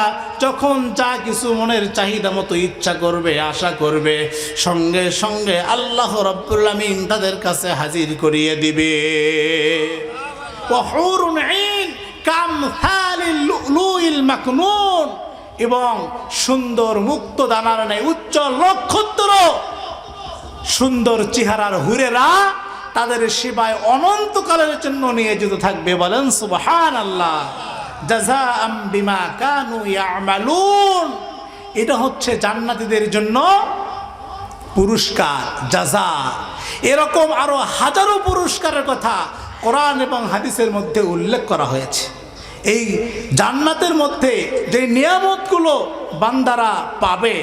যখন যা কিছু মনের চাহিদা মতো ইচ্ছা করবে, আশা করবে, সঙ্গে সঙ্গে আল্লাহ রাব্বুল আমিন তাদের কাছে হাজির করিয়ে দিবে। ওয়াহুরুন আইন কামসালিল লুলুইল মাকনুন, এবং সুন্দর মুক্ত দানার ন্যায় উজ্জ্বল নক্ষত্র সুন্দর চেহারার হুরেরা তাদের সেবায় অনন্তকালের জন্য নিয়োজিত থাকবে। বলেন সুবহানাল্লাহ। জাযাআম বিমা কানু ইয়ামালুন, এটা হচ্ছে জান্নাতীদের জন্য পুরস্কার, জাযা। এরকম আরো হাজারো পুরস্কারের কথা কোরআন এবং হাদিসের মধ্যে উল্লেখ করা হয়েছে। এই জান্নাতের মধ্যে যে নিয়ামতগুলো বান্দারা পাবে,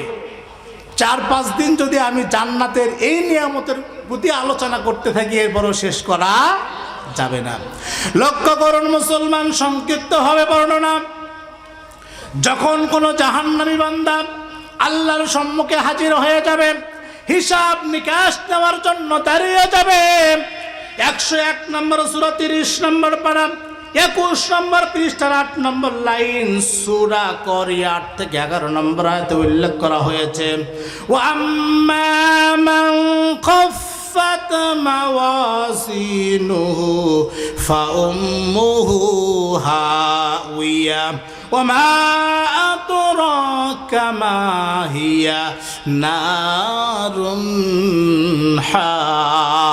4-5 দিন যদি আমি জান্নাতের এই নিয়ামতের প্রতি আলোচনা করতে থাকি, এরপরও শেষ করা যাবে না। লক্ষ্য করুন মুসলমান, সংক্ষিপ্ত হবে বর্ণনা। যখন কোনো জাহান্নামী বান্দা আল্লাহর সম্মুখে হাজির হয়ে যাবে, হিসাব নিকাশ নেওয়ার জন্য দাঁড়িয়ে যাবে, 101 নম্বর সূরা 30 নম্বর পারা 21 নম্বর পৃষ্ঠার 8 নম্বর লাইন, সূরা করিয়া 8 থেকে 11 নম্বর আয়াতে উল্লেখ করা হয়েছে, ওয়া আম্মা মান খাফফাত মাওয়াজিনুহু ফাউম্মুহু হাওিয়া ওয়া মা আদরাকা মা হিয়া নারুন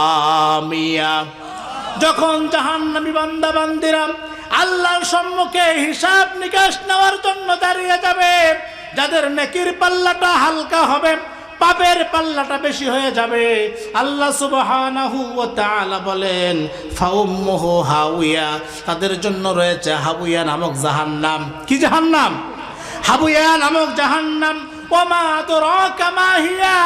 হামিয়া। যখন জাহান্নামী বান্দা বান্দিরা আল্লাহর সম্মুখে হিসাব নিকাশ নেওয়ার জন্য দাঁড়িয়ে যাবে, যাদের নেকির পাল্লাটা হালকা হবে, পাপের পাল্লাটা বেশি হয়ে যাবে, আল্লাহ সুবহানাহু ওয়া তাআলা বলেন ফাউম্মুহু হাওিয়া, তাদের জন্য রয়েছে হাওিয়া নামক জাহান্নাম। কি জাহান্নাম? হাওিয়া নামক জাহান্নাম। ওয়া মা আদরাকা মা হিয়া,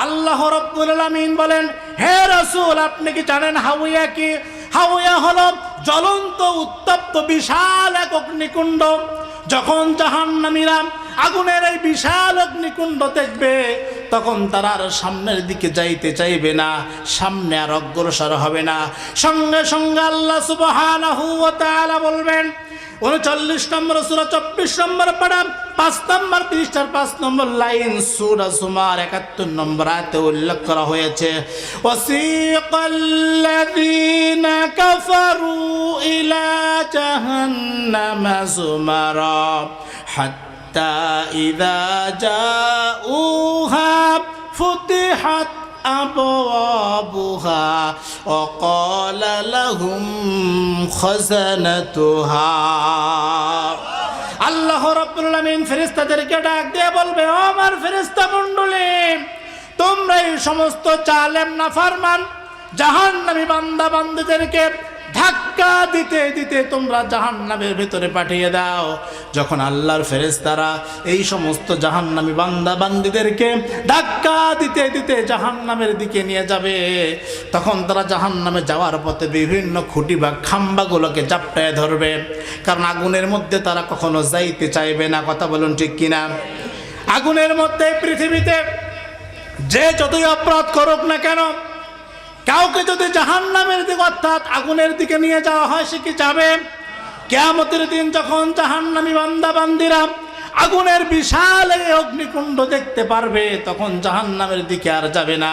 আল্লাহ রাব্বুল আলামিন বলেন, হে রাসূল আপনি কি জানেন হাওিয়া কি? হাওিয়া হলো জ্বলন্ত উত্তপ্ত বিশাল এক অগ্নিকুণ্ড। যখন জাহান্নামীরা আগুনের এই বিশাল অগ্নিকুণ্ড দেখবে, তখন তারা আর সামনের দিকে যাইতে চাইবে না, সামনে আর অগ্রসর হবে না। সঙ্গে সঙ্গে আল্লাহ সুবহানাহু ওয়া তাআলা বলবেন, 39 নম্বর সূরা 24 নম্বর পারা 5 নম্বর পৃষ্ঠার 5 নম্বর লাইন, সূরা জুমার 71 নম্বর আয়াতে উল্লেখ করা হয়েছে, ওয়াসিকাল্লাযীনা কাফারু ইলা জাহান্নামা যুমারা হাত্তা ইযা জাউহা ফুতিহাত আবওয়াবুহা ওয়া ক্বালা লাহুম খাযানাতুহা। আল্লাহ রাব্বুল আলামিন ফেরেশতাদেরকে ডাক দিয়ে বলবে, ও আমার ফেরেশতা মণ্ডলী, তোমরা এই সমস্ত জালেম নাফরমান জাহান্নামী বান্দা বান্দীদেরকে ধাক্কা দিতে দিতে তোমরা জাহান্নামের ভিতরে পাঠিয়ে দাও। যখন আল্লাহর ফেরেশতারা এই সমস্ত জাহান্নামী বান্দা বান্দীদেরকে ধাক্কা দিতে দিতে জাহান্নামের দিকে নিয়ে যাবে, তখন তারা জাহান্নামে যাওয়ার পথে বিভিন্ন খুঁটি বা খাম্বাগুলোকে জাপটায় ধরবে, কারণ আগুনের মধ্যে তারা কখনো যাইতে চাইবে না। কথা বলুন ঠিক কিনা? আগুনের মধ্যে পৃথিবীতে যে যতই অপরাধ করুক না কেন, কাউকে যদি জাহান্নামের দিকে অর্থাৎ আগুনের দিকে নিয়ে যাওয়া হয়, সে কি যাবে? কিয়ামতের দিন যখন জাহান্নামী বান্দা বান্দিরা আগুনের বিশাল এই অগ্নিকুণ্ড দেখতে পারবে, তখন জাহান্নামের দিকে আর যাবে না।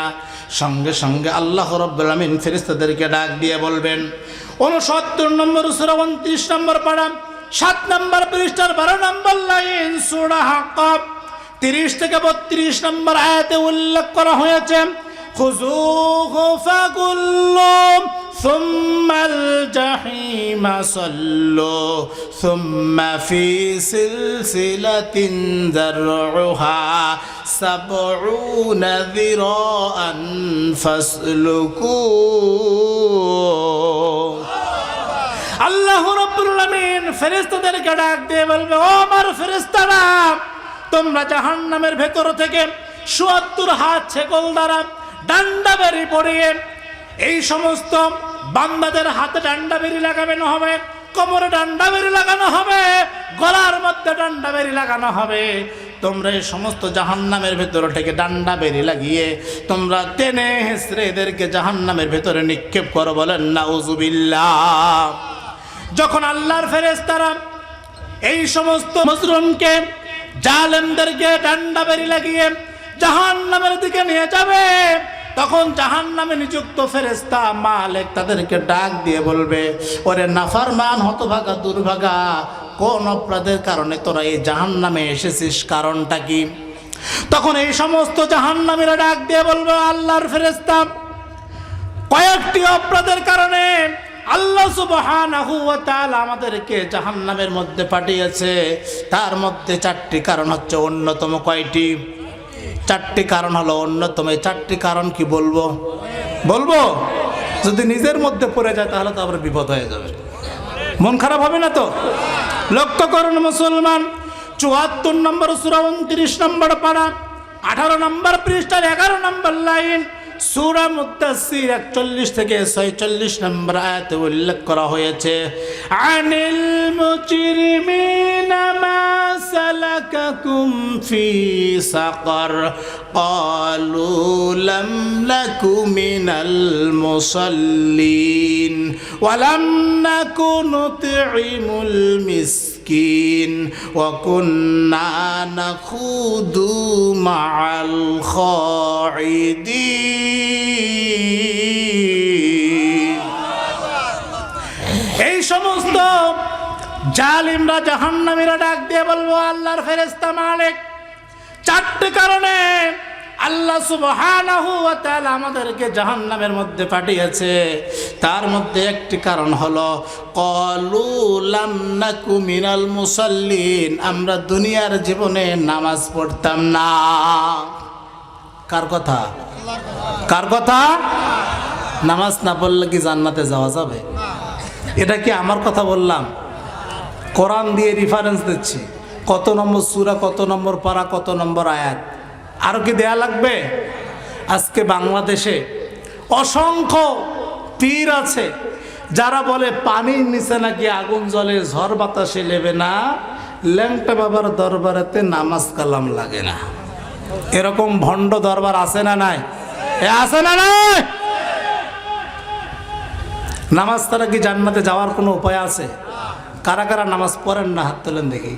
সঙ্গে সঙ্গে আল্লাহ রাব্বুল আলামিন ফেরেশতাদেরকে ডাক দিয়ে বলবেন, 69 নম্বর সূরা 29 নম্বর পারা 7 নম্বর পৃষ্ঠার 12 নম্বর লাইন, সূরা হাক্কাব 30 থেকে 32 নম্বর আয়াতে উল্লেখ করা হয়েছে, খুযূহু ফাগুল্লু সুম্মাল জাহিমা সাল্লু সুম্মা ফি সিলসিলাতিন যারউহা সাবউনা যিরাআন ফাসলুকু। আল্লাহ রাব্বুল আলামিন ফেরেশতাদেরকে ডাক দিয়ে বলবে, ও আমার ফেরেশতারা, তোমরা জাহান্নামের ভেতর থেকে ৭৪ হাত ছেকল দ্বারা ডান্ডা বেরি পড়িয়ে এই সমস্ত বান্দাদের হাতে ডান্ডা বেরি লাগানো হবে, কোমরে ডান্ডা বেরি লাগানো হবে, গলার মধ্যে ডান্ডা বেরি লাগানো হবে। তোমরা এই সমস্ত জাহান্নামের ভেতরে থেকে ডান্ডা বেরি লাগিয়ে তোমরা টেনে হেসড়ে এদেরকে জাহান্নামের ভেতরে নিক্ষেপ করো, বলেন নাউজুবিল্লাহ। যখন আল্লাহর ফেরেশতারা এই সমস্ত মজলুমকে জালেমদেরকে ডান্ডা বেরি লাগিয়ে জাহান্নামের দিকে নিয়ে যাবে, তখন জাহান্নামে নিযুক্ত ফেরেশতা মালিক তাদেরকে ডাক দিয়ে বলবে, ওরে নাফরমান, হতভাগা, দুর্ভাগা, কোন অপরাধের কারণে তোরা এই জাহান্নামে এসেছিস, কারণটা কি? তখন এই সমস্ত জাহান্নামীরা ডাক দিয়ে বলবে, আল্লাহর ফেরেশতা, কয়েকটি অপরাধের কারণে আল্লাহ সুবহানাহু ওয়া তাআলা আমাদেরকে জাহান্নামের মধ্যে পাঠিয়েছে। তার মধ্যে 4টি কারণ হচ্ছে অন্যতম। কয়টি? 4টি কারণ হলো অন্যতম। এই 4টি কারণ কি বলবো? বলবো? যদি নিজের মধ্যে পড়ে যায় তাহলে তো আবার বিপদ হয়ে যাবে, মন খারাপ হবে না তো? লক্ষ্য করুন মুসলমান, 74 নম্বর সূরা 29 নম্বর পারা 18 নম্বর পৃষ্ঠার 11 নম্বর লাইন, সূরা মুদ্দাসসির 41 থেকে 46 নম্বর আয়াতে উল্লেখ করা হয়েছে, আনিল মুজরিমিনা মা সালাকাকুম ফি সাকার ক্বালু লাম নাকু মিনাল মুসাল্লিন ওয়া লাম নাকু নুতঈমুল মিসকিন ওয়া কুন্না নাখুদু মা'আল খাইদিন। এই সমস্ত জালিমরা, জাহান্নামীরা ডাক দিয়ে বলবো, আল্লাহর ফেরেশতা মালিক, 4টি কারণে আল্লাহ সুবহানাহু ওয়া তাআলা আমাদেরকে জাহান্নামের মধ্যে পাঠিয়েছে। তার মধ্যে একটি কারণ হলো ক্বালু লাম নাকু মিনাল মুসাল্লিন, আমরা দুনিয়ার জীবনে নামাজ পড়তাম না। কার কথা? কার কথা? নামাজ না পড়লে কি জান্নাতে যাওয়া যাবে? এটা কি আমার কথা বললাম? কোরআন দিয়ে রেফারেন্স দিচ্ছি। কত নম্বর সূরা, কত নম্বর পারা, কত নম্বর আয়াত, আরো কি দেয়া লাগবে? আজকে বাংলাদেশে অসংখ্য পীর আছে যারা বলে পানির নিচে নাকি আগুন জ্বলে, ঝড় বাতাসে নেবে না, ল্যাংটা বাবার দরবারেতে নামাজ কালাম লাগে না। এরকম ভণ্ড দরবার আছে না নাই? আছে না নাই? নামাজ ছাড়া কি জান্নাতে যাওয়ার কোনো উপায় আছে? কারা কারা নামাজ পড়েন না, হাত তোলেন দেখি।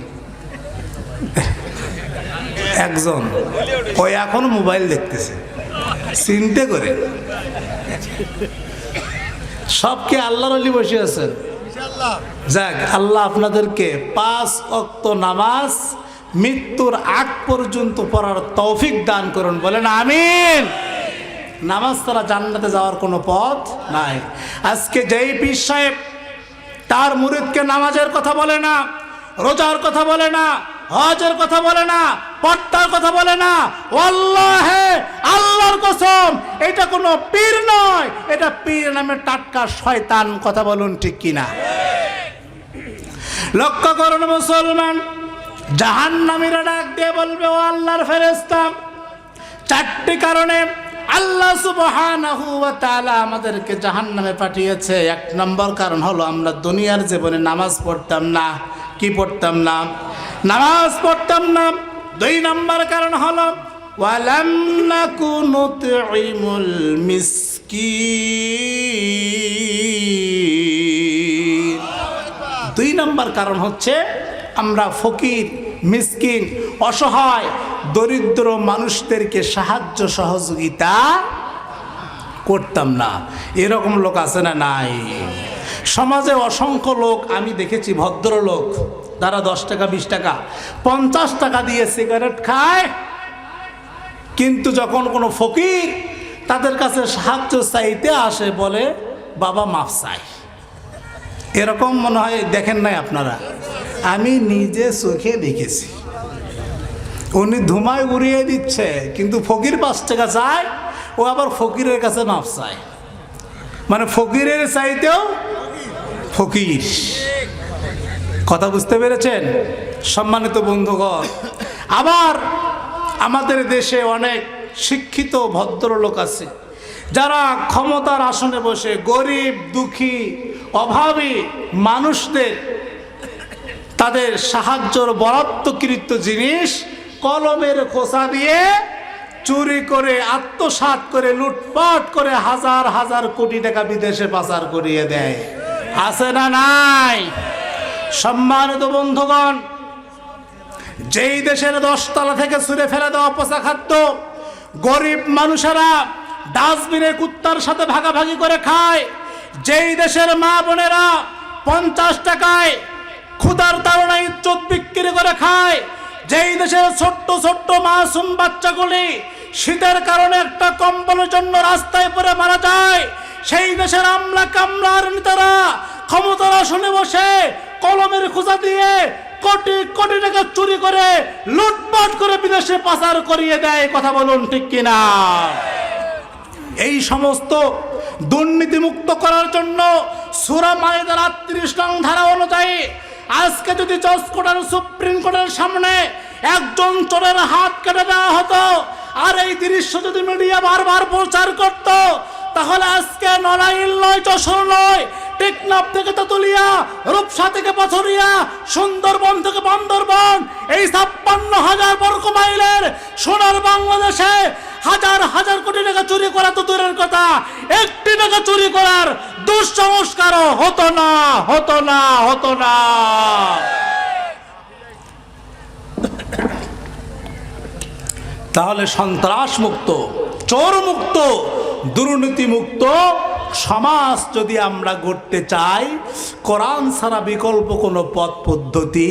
একজন, ওই এখনো মোবাইল দেখতেছে, চিন্তা করে। সব কি আল্লাহর ওলি বসে আছেন? যাক, আল্লাহ আপনাদেরকে 5 ওয়াক্ত নামাজ মৃত্যুর আগ পর্যন্ত পড়ার তৌফিক দান করুন, বলেন আমিন। নামাজ ছাড়া জান্নাতে যাওয়ার কোনো পথ নাই। আজকে যেই পীর সাহেব তার মুরিদকে নামাজের কথা বলে না, রোজার কথা বলে না, হজের কথা বলে না, পর্দার কথা বলে না, ওয়াল্লাহি আল্লাহর কসম এটা কোনো পীর নয়, এটা পীর নামে টাটকা শয়তান। কথা বলুন ঠিক কিনা? লক্ষ্য করুন মুসলমান, জাহান্নামীরা ডাক দিয়ে বলবে, ও আল্লাহর ফেরেশতা, 4টি কারণে আল্লাহ সুবহানাহু ওয়া তাআলা আমাদেরকে জাহান্নামে পাঠিয়েছে। 1 নম্বর কারণ হলো আমরা দুনিয়ার জীবনে নামাজ পড়তাম না। কি পড়তাম না? নামাজ পড়তাম না। 2 নম্বর কারণ হলো ওয়ালাম নাকু নুতঈমুল মিসকিন। 2 নম্বর কারণ হচ্ছে আমরা ফকির, মিসকিন, অসহায়, দরিদ্র মানুষদেরকে সাহায্য সহযোগিতা করতাম না। এরকম লোক আছে না নাই? সমাজে অসংখ্য লোক আমি দেখেছি, ভদ্রলোক, যারা 10 টাকা, 20 টাকা, 50 টাকা দিয়ে সিগারেট খায়, কিন্তু যখন কোনো ফকির তাদের কাছে সাহায্য চাইতে আসে বলে বাবা মাফ চাই। এরকম মনে হয় দেখেন নাই আপনারা? আমি নিজে চোখে দেখেছি। উনি ধুমায় উড়িয়ে দিচ্ছে, কিন্তু ফকির 5 টাকা চায়, ও আবার ফকিরের কাছে মাফ চায়। মানে ফকিরের চাইতেও ফকির। কথা বুঝতে পেরেছেন সম্মানিত বন্ধুগণ? আবার আমাদের দেশে অনেক শিক্ষিত ভদ্রলোক আছে যারা ক্ষমতার আসনে বসে গরিব দুঃখী অভাবী মানুষদের তাদের সাহায্যর বরাদ্দকৃত জিনিস কলমের খোসা দিয়ে চুরি করে আত্মসাৎ করে লুটপাট করে হাজার হাজার কোটি টাকা বিদেশে পাচার করিয়ে দেয়। আছে না নাই? সম্মানিত বন্ধুগণ, যেই দেশের 10 তলা থেকে ছুঁড়ে ফেলে দেওয়া পচা খাদ্য গরিব মানুষেরা ডাস্টবিনে কুত্তার সাথে ভাগাভাগি করে খায়, যেই দেশের মা বোনেরা 50 টাকায় ক্ষুধার তাড়নায় ইজ্জত বিক্রি করে খায়, যেই দেশের ছোট্ট ছোট্ট মাসুম বাচ্চাগুলি শীতের কারণে একটা কম্বলের জন্য রাস্তায় পড়ে মারা যায়, সেই দেশের আমলা কামলার নেতারা ক্ষমতার আসনে বসে কলমের খোঁজা দিয়ে কোটি কোটি টাকা চুরি করে লুটপাট করে বিদেশে পাচার করিয়ে দেয়। কথা বলুন ঠিক কিনা? এই সমস্ত দুর্নীতি মুক্ত করার জন্য সূরা মাইদার ৩৮ নং ধারা অনুযায়ী আজকে যদি জজ কোর্টের সুপ্রিম কোর্টের সামনে একজন চোরের হাত কেটে দেওয়া হতো আর এই দৃশ্য যদি মিডিয়া বারবার প্রচার করত, তাহলে আজকে নড়াইল নয়, যশোর নয়, টেকনাফ থেকে তেতুলিয়া, রূপসা থেকে পাথরিয়া, সুন্দরবন থেকে বান্দরবন, এই ৫৬,০০০ বর্গ মাইলের সোনার বাংলাদেশে হাজার হাজার কোটি টাকা চুরি করা তো দূরের কথা, ১টি টাকা চুরি করার দুঃসংস্কারও হতো না, হতো না, হতো না। তাহলে সন্ত্রাস মুক্ত, চোর মুক্ত, দুর্নীতি মুক্ত সমাজ যদি আমরা গড়তে চাই, কোরআন ছাড়া বিকল্প কোনো পথ পদ্ধতি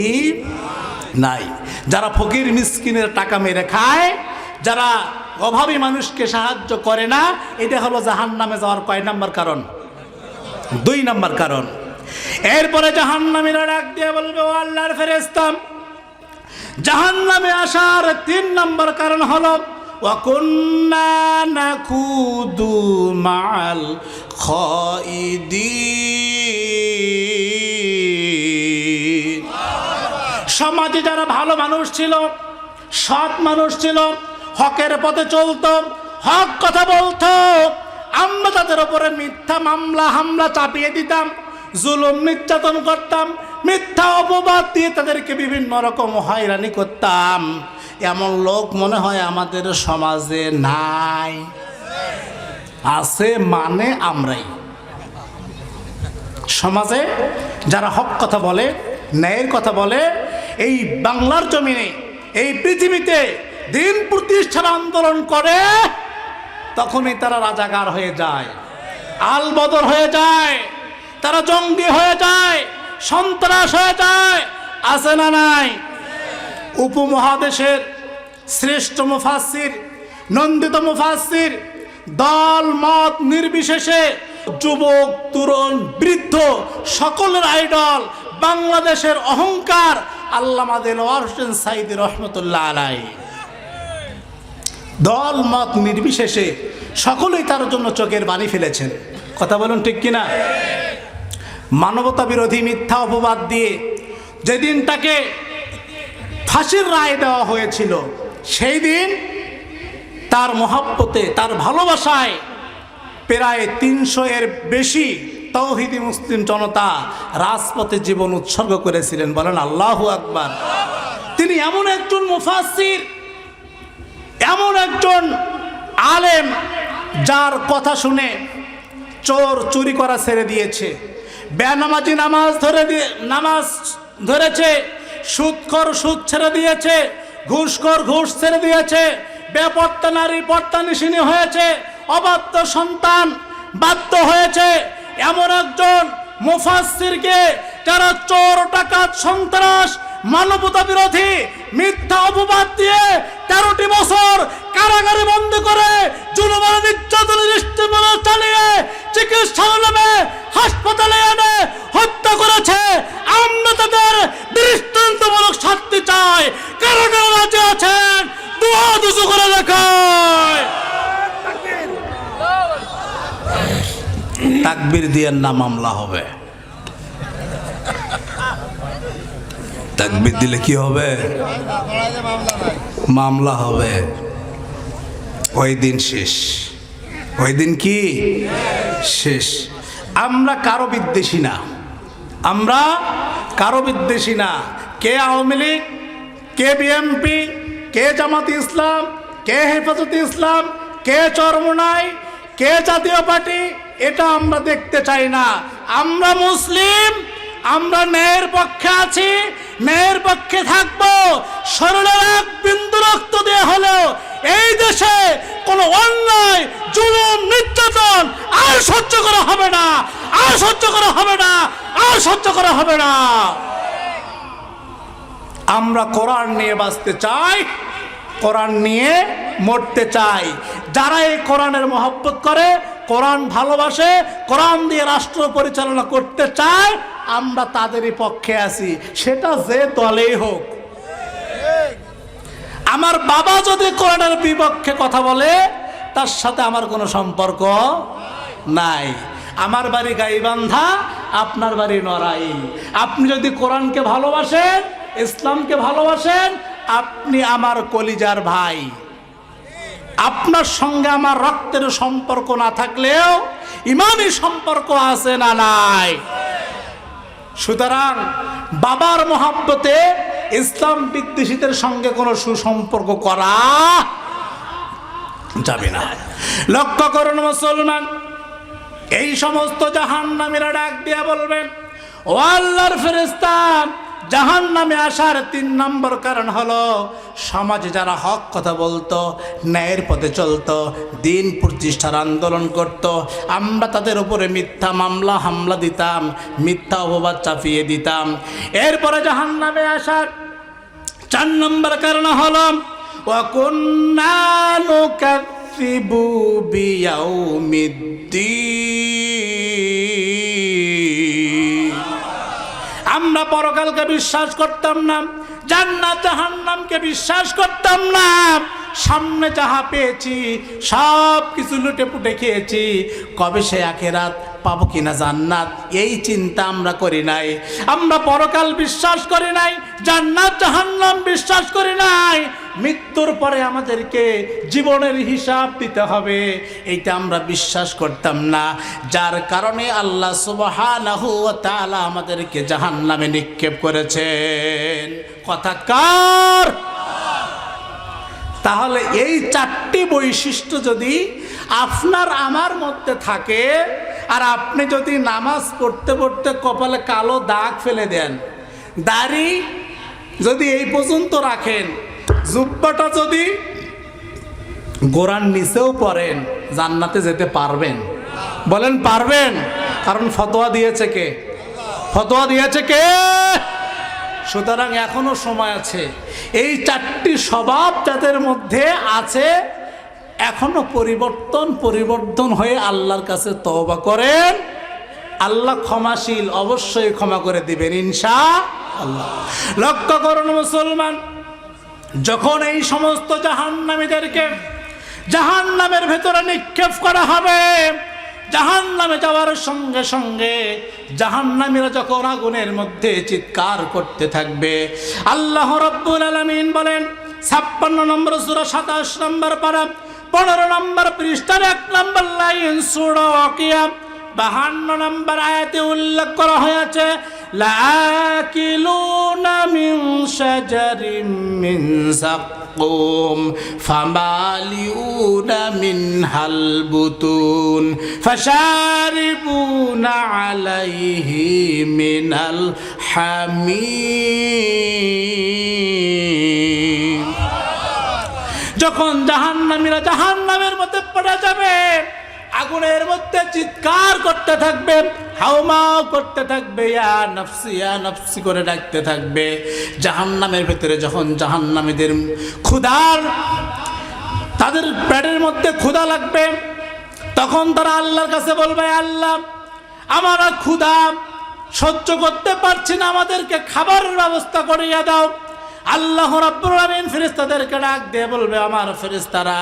নাই। যারা ফকির মিসকিনের টাকা মেরে খায়, যারা অভাবী মানুষকে সাহায্য করে না, এটা হলো জাহান্নামে যাওয়ার কয় নাম্বার কারণ? 2 নাম্বার কারণ। এরপরে জাহান্নামীরা ডাক দিয়ে বলবে, ও আল্লাহর ফেরেশতা, জাহান্নামে আসার 3 নাম্বার কারণ হলো ওয়াকুন্না নাকুদু মাআল খাইদিন। সমাজে যারা ভালো মানুষ ছিল, সৎ মানুষ ছিল, হকের পথে চলতো, হক কথা বলতো, আমরা তাদের উপরে মিথ্যা মামলা হামলা চাপিয়ে দিতাম, জুলুম নির্যাতন করতাম, মিথ্যা অপবাদ দিয়ে তাদেরকে বিভিন্ন রকম হয়রানি করতাম। এমন লোক মনে হয় আমাদের সমাজে নাই? আছে মানে আমরাই। সমাজে যারা হক কথা বলে, ন্যায়ের কথা বলে, এই বাংলার জমিনে, এই পৃথিবীতে দিন প্রতিষ্ঠার আন্দোলন করে, তখনই তারা রাজাকার হয়ে যায়, আলবদর হয়ে যায়, তারা জঙ্গি হয়ে যায়, সন্ত্রাস হয়ে যায়। আছে না নাই? উপমহাদেশের শ্রেষ্ঠ মুফাসসির, নন্দিত মুফাসসির, দল মত নির্বিশেষে যুবক তরুণ বৃদ্ধ সকলের আইডল, বাংলাদেশের অহংকার আল্লামা দেলোয়ার হোসেন সাঈদী রহমতুল্লাহ আলাইহি। দল মত নির্বিশেষে সকলেই তার জন্য চোখের বাণী ফেলেছেন। কথা বলুন ঠিক কিনা? মানবতা বিরোধী মিথ্যা অপবাদ দিয়ে যেদিন তাকে ফাঁসির রায় দেওয়া হয়েছিল, সেই দিন তার মহব্বতে, তার ভালোবাসায় প্রায় ৩০০ এর বেশি তাওহীদি মুসলিম জনতা রাজপথে জীবন উৎসর্গ করেছিলেন। বলেন আল্লাহু আকবার। তিনি এমন একজন মুফাসসির, এমন একজন আলেম, যার কথা শুনে চোর চুরি করা ছেড়ে দিয়েছে, বেনামাজি নামাজ ধরেছে, সুদখোর সুদ ছেড়ে দিয়েছে, ঘুষখোর ঘুষ ছেড়ে দিয়েছে, বেপর্দা নারী পর্দানিশিনী হয়েছে, অবাধ্য সন্তান বাধ্য হয়েছে। এমন একজন মুফাসসিরকে যারা চোর ডাকাত সন্ত্রাস মানবতা বিরোধী মিথ্যা অপবাদ দিয়ে 13টি বছর কারাগারে বন্দী করে জুলুম নির্যাতনের স্টিমার চালিয়ে চিকিৎসার নামে হাসপাতালে এনে হত্যা করেছে, আমরা তাদের দৃষ্টান্তমূলক শাস্তি চাই। কারণ রাজি আছেন দুয়া দুসু করে দেখায়। তাকবীর দিয়ে না মামলা হবে। তাকবীর দিলে কি হবে? মামলা হবে। ওই দিন শেষ, ওই দিন কি শেষ। আমরা কারো বিদ্বেষী না, আমরা কারো বিদ্বেষী না। কে আওয়ামী লীগ, কে বিএনপি, কে জামাতে ইসলাম, কে হেফাজতে ইসলাম, কে চরমোনাই, কে জাতীয় পার্টি, এটা আমরা দেখতে চাই না। আমরা মুসলিম, আমরা ন্যায়ের পক্ষে আছি, ন্যায়ের পক্ষে থাকবো। শরীরের এক বিন্দু রক্ত দিয়ে হলেও এই দেশে কোনো অন্যায়, জুলুম, নির্যাতন আর সহ্য করা হবে না, আর সহ্য করা হবে না, আর সহ্য করা হবে না। আমরা কোরআন নিয়ে বাঁচতে চাই, কোরআন নিয়ে মরতে চাই। যারা এই কোরআনের মহব্বত করে, কোরআন ভালোবাসে, কোরআন দিয়ে রাষ্ট্র পরিচালনা করতে চায়, আমরা তাদেরই পক্ষে আছি, সেটা যে দলেই হোক। আমার বাবা যদি কোরআনের বিপক্ষে কথা বলে, তার সাথে আমার কোনো সম্পর্ক নাই। আমার বাড়ি গাইবান্ধা, আপনার বাড়ি নড়াইল। আপনি যদি কোরআনকে ভালোবাসেন, ইসলামকে ভালোবাসেন, আপনি আমার কলিজার ভাই। আপনার সঙ্গে আমার রক্তের সম্পর্ক না থাকলেও ইমানি সম্পর্ক আছে না নাই? সুতরাং বাবার মহব্বতে ইসলাম বিদ্বেষীদের সঙ্গে কোনো সুসম্পর্ক করা যাবে না। লক্ষ্য করুন মুসলমান, এই সমস্ত জাহান্নামীরা ডাক দিয়ে বলবেন, ও আল্লাহর ফেরেশতা, জাহান্নামে আসার 3 নম্বর কারণ হলো সমাজে যারা হক কথা বলতো, ন্যায়ের পথে চলতো, দিন প্রতিষ্ঠার আন্দোলন করত, আমরা তাদের উপরে মিথ্যা মামলা হামলা দিতাম, মিথ্যা অপবাদ চাপিয়ে দিতাম। এরপরে জাহান্নামে আসার 4 নম্বর কারণ হলো ওয়া কুন্না নুকাযযিবু বিয়াউমিদ্দিন। আমরা পরকালকে বিশ্বাস করতাম না, জান্নাত জাহান্নামকে বিশ্বাস করতাম না। সামনে যাহা পেয়েছি সব কিছু লুটে পুটে খেয়েছি, কবে সে আখিরাত পাবো কিনা জান্নাত, এই চিন্তা আমরা করি নাই। আমরা পরকাল বিশ্বাস করি নাই, জান্নাত জাহান্নাম বিশ্বাস করি নাই। মৃত্যুর পরে আমাদেরকে জীবনের হিসাব দিতে হবে, এইটা আমরা বিশ্বাস করতাম না। যার কারণে আল্লাহ সুবহানাহু ওয়া তাআলা আমাদেরকে জাহান্নামে নিক্ষেপ করেছেন। কথা কার? তাহলে এই 4টি বৈশিষ্ট্য যদি আপনার আমার মধ্যে থাকে, আর আপনি যদি নামাজ পড়তে পড়তে কপালে কালো দাগ ফেলে দেন, দাড়ি যদি এই পর্যন্ত রাখেন, জুব্বাটা যদি গোড়ার নিচেও পড়েন, জান্নাতে যেতে পারবেন? বলেন পারবেন? কারণ ফতোয়া দিয়েছে কে? ফতোয়া দিয়েছে কে? সুতরাং এখনো সময় আছে। এই 4টি স্বভাব যাদের মধ্যে আছে, এখনো পরিবর্তন হয়ে আল্লাহর কাছে তওবা করেন, আল্লাহ ক্ষমাশীল, অবশ্যই ক্ষমা করে দিবেন ইনশাআল্লাহ। লক্ষ্য করুন মুসলমান, যখন এই সমস্ত জাহান্নামীদেরকে জাহান্নামের ভেতরে নিক্ষেপ করা হবে, জাহান্নামে যাওয়ার সঙ্গে সঙ্গে জাহান্নামীরা যখন আগুনের মধ্যে চিৎকার করতে থাকবে, আল্লাহ রাব্বুল আলামিন বলেন 56 নম্বর সূরা 27 নম্বর পারা 15 নম্বর পৃষ্ঠার 1 নম্বর লাইন সূরা ওয়াকিয়া 52 নম্বর আয়াতে উল্লেখ করা হয়েছে, লাকিলুনা মিন শাজারিম মিন যাক্কুম ফামালিউনা মিনহাল বুতুন ফাশারিবুনা আলাইহি মিনাল হামিম। যখন জাহান্নামীরা জাহান্নামের মধ্যে পড়ে যাবে, আগুনের মধ্যে চিৎকার করতে থাকবে, হাউমাউ করতে থাকবে, ইয়া নফসি করে ডাকতে থাকবে। জাহান্নামের ভেতরে যখন জাহান্নামীদের ক্ষুধার, তাদের পেটের মধ্যে ক্ষুধা লাগবে, তখন তারা আল্লাহর কাছে বলবে, আল্লাহ আমরা ক্ষুধা সহ্য করতে পারছি না, আমাদেরকে খাবারের ব্যবস্থা করিয়া দাও। আল্লাহ রাব্বুল আলামিন ফেরেশতাদেরকে ডাক দিয়ে বলবে, আমার ফেরেশতারা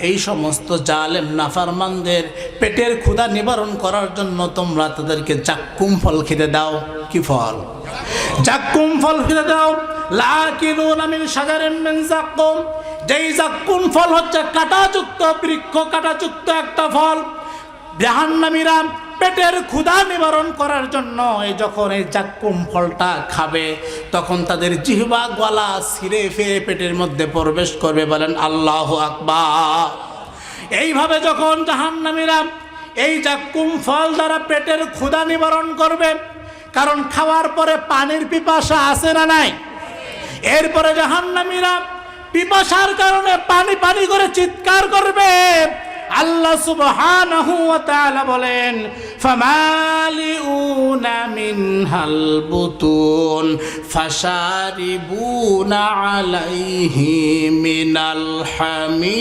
এই সমস্ত জালেম নাফরমানদের পেটের ক্ষুধা নিবারণ করার জন্য তোমরা তাদেরকে জাক্কুম ফল খেতে দাও। কি ফল? জাক্কুম ফল খেতে দাও। লাকিলুনা মিন শাজারিন মিন জাক্কুম, যেই জাক্কুম ফল হচ্ছে কাঁটাযুক্ত বৃক্ষ, কাঁটাযুক্ত একটা ফল। জাহান্নামীরা পেটের ক্ষুধা নিবারণ করার জন্য যখন এই জাক্কুম ফলটা খাবে, তখন তাদের জিহ্বা গলা ছিঁড়ে ফিরে পেটের মধ্যে প্রবেশ করবে। বলেন আল্লাহু আকবার। এইভাবে যখন জাহান্নামীরা এই জাক্কুম ফল দ্বারা পেটের ক্ষুধা নিবারণ করবে, কারণ খাওয়ার পরে পানির পিপাসা আছে না নাই, এরপরে জাহান্নামীরা পিপাসার কারণে পানি পানি করে চিৎকার করবে। আল্লাহ সুবহানাহু ওয়া তাআলা বলেন, ফামালিউনা মিনহাল বুতুন ফাশারিবুনা আলাইহি মিনাল হামিম।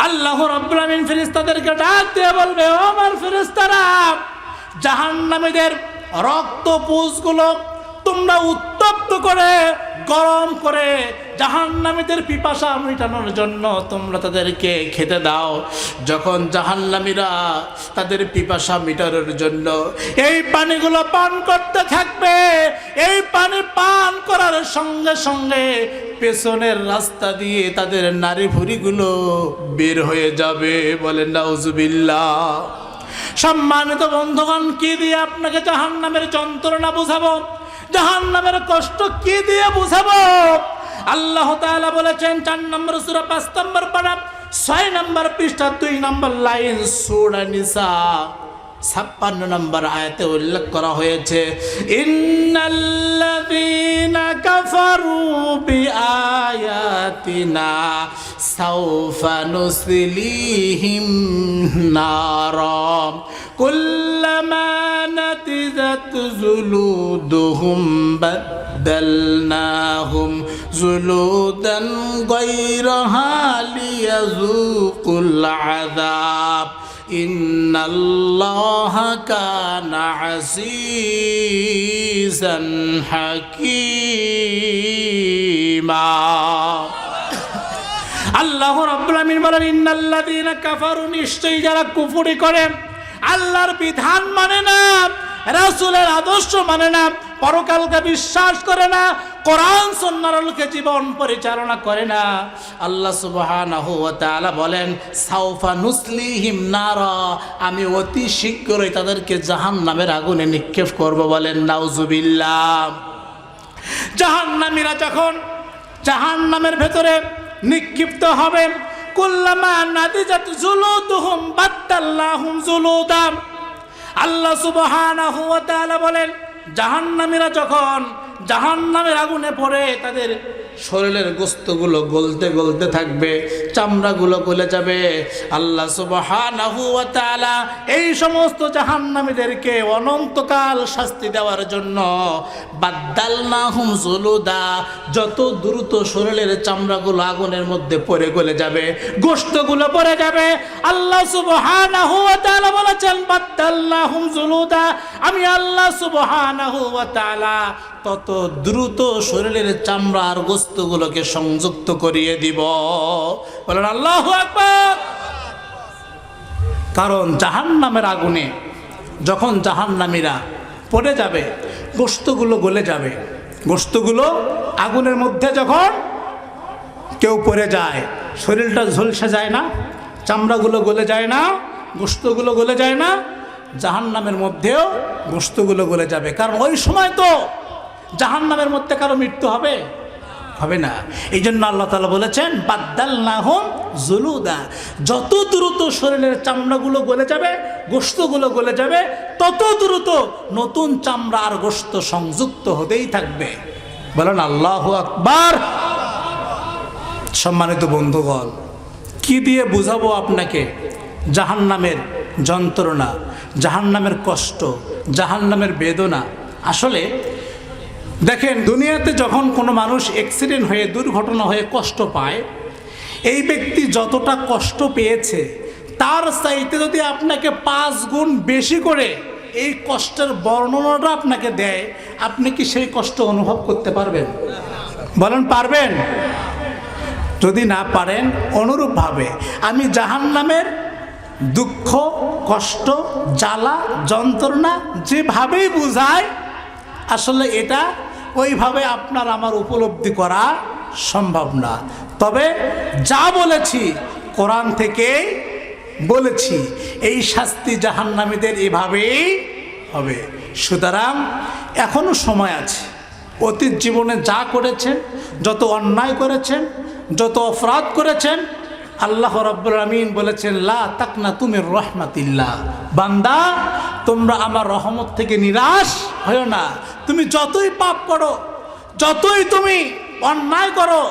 আল্লাহ রাব্বুল আমিন ফেরেশতাদেরকে ডাক দিয়ে বলবে, ও আমার ফেরেশতারা, জাহান্নামীদের রক্তপুঞ্জগুলো তোমরা উত্তপ্ত করে গরম করে জাহান্নামীদের পিপাসা মেটানোর জন্য তোমরা তাদেরকে খেতে দাও। যখন জাহান্নামীরা তাদের পিপাসা মেটানোর জন্য এই পানিগুলো পান করতে থাকবে, এই পানি পান করার সঙ্গে সঙ্গে পেছনের রাস্তা দিয়ে তাদের নারী ভুঁড়িগুলো বের হয়ে যাবে। বলেন নাউজুবিল্লাহ। সম্মানিত বন্ধুগণ, কি দিয়ে আপনাকে জাহান্নামের যন্ত্রণা বুঝাবো, জাহান্নামের কষ্ট কি দিয়ে বুঝাবো? আল্লাহ তাআলা বলেছেন 4 নম্বর সূরা 5 নম্বর পারা 6 নম্বর পৃষ্ঠা 2 নম্বর লাইন সূরা নিসা 56 নম্বর আয়াতে উল্লেখ করা হয়েছে, ইন্নাল্লাযীনা কাফারু বিআয়াতিনা সাওফা নুসলিহিম নারা কুল্লামা নাতিজাত জুলুদুহুম বাদদালনাহুম জুলুদান গায়রাহা লিয়াযুকুল আযাব ইন্নাল্লাহা কানা আজিজান হাকীমা। আল্লাহ রাব্বুল আমিন বলেন, ইন্নাল্লাযীনা কাফারু, নিশ্চয়ই যারা কুফরি করে, আল্লাহর বিধান মানে না, রাসূলের আদর্শ মানে না, পরকালকে বিশ্বাস করে না, কোরআন সুন্নাহর আলোকে জীবন পরিচালনা করে না, আল্লাহ সুবহানাহু ওয়া তাআলা বলেন, সাওফা নুসলিহিম নারা, আমি অতি শীঘ্রই তাদেরকে জাহান্নামের আগুনে নিক্ষেপ করব। বলেন নাউজুবিল্লাহ। জাহান্নামীরা যখন জাহান্নামের ভেতরে নিক্ষিপ্ত হবে, কুল্লামা নাদিজাত জুলুদুহুম বাদদালনাহুম জুলুদান, আল্লাহ সুবহানাহু ওয়া তাআলা বলেন, জাহান্নামীরা যখন জাহান্নামের আগুনে পড়ে তাদের শরীরের গোশতগুলো গলতে গলতে থাকবে, চামড়াগুলো গলে যাবে। আল্লাহ সুবহানাহু ওয়া তাআলা এই সমস্ত জাহান্নামীদেরকে অনন্তকাল শাস্তি দেওয়ার জন্য বাদদালনাহুম জুলুদা, যত দ্রুত শরীরের চামড়াগুলো আগুনের মধ্যে পড়ে গলে যাবে, গোশতগুলো পড়ে যাবে, আল্লাহ সুবহানাহু ওয়া তাআলা বলেছেন বাদদালনাহুম জুলুদা, আমি আল্লাহ সুবহানাহু ওয়া তাআলা তত দ্রুত শরীরের চামড়া আর গোশতগুলোকে সংযুক্ত করিয়ে দিব। বলেন আল্লাহু আকবার। কারণ জাহান্নামের আগুনে যখন জাহান্নামীরা পড়ে যাবে, গোশতগুলো গলে যাবে, গোশতগুলো আগুনের মধ্যে যখন কেউ পড়ে যায়, শরীরটা ঝলসে যায় না, চামড়াগুলো গলে যায় না, গোশতগুলো গলে যায় না, জাহান্নামের মধ্যেও গোশতগুলো গলে যাবে। কারণ ওই সময় তো জাহান্নামের মধ্যে কারো মৃত্যু হবে হবে না। এই জন্য আল্লাহ তাআলা বলেছেন বাদদালনাহুম জুলুদা, যত দ্রুত শরীরের চামড়াগুলো গলে যাবে, গোশতগুলো গলে যাবে, তত দ্রুত নতুন চামড়া আর গোশত সংযুক্ত হতেই থাকবে। বলেন আল্লাহু আকবার। সম্মানিত বন্ধুগণ, কি দিয়ে বুঝাবো আপনাকে জাহান্নামের যন্ত্রণা, জাহান্নামের কষ্ট, জাহান্নামের বেদনা? আসলে দেখেন, দুনিয়াতে যখন কোনো মানুষ অ্যাক্সিডেন্ট হয়ে, দুর্ঘটনা হয়ে কষ্ট পায়, এই ব্যক্তি যতটা কষ্ট পেয়েছে তার চাইতে যদি আপনাকে 5 গুণ বেশি করে এই কষ্টের বর্ণনাটা আপনাকে দেয়, আপনি কি সেই কষ্ট অনুভব করতে পারবেন? বলেন পারবেন? যদি না পারেন, অনুরূপভাবে আমি জাহান্নামের দুঃখ, কষ্ট, জ্বালা, যন্ত্রণা যেভাবেই বুঝাই, আসলে এটা ওইভাবে আপনার আমার উপলব্ধি করা সম্ভব না। তবে যা বলেছি কোরআন থেকে বলেছি, এই শাস্তি জাহান্নামীদের এভাবেই হবে। সুতরাং এখনো সময় আছে। অতীত জীবনে যা করেছেন, যত অন্যায় করেছেন, যত অপরাধ করেছেন, আল্লাহ রাব্বুল আমিন বলেছেন লা তাকনাতু মির রাহমাতিল্লাহ, বান্দা তোমরা আমার রহমত থেকে নিরাশ হয়ো না। তুমি যতই পাপ করো, যতই তুমি অন্যায় করো,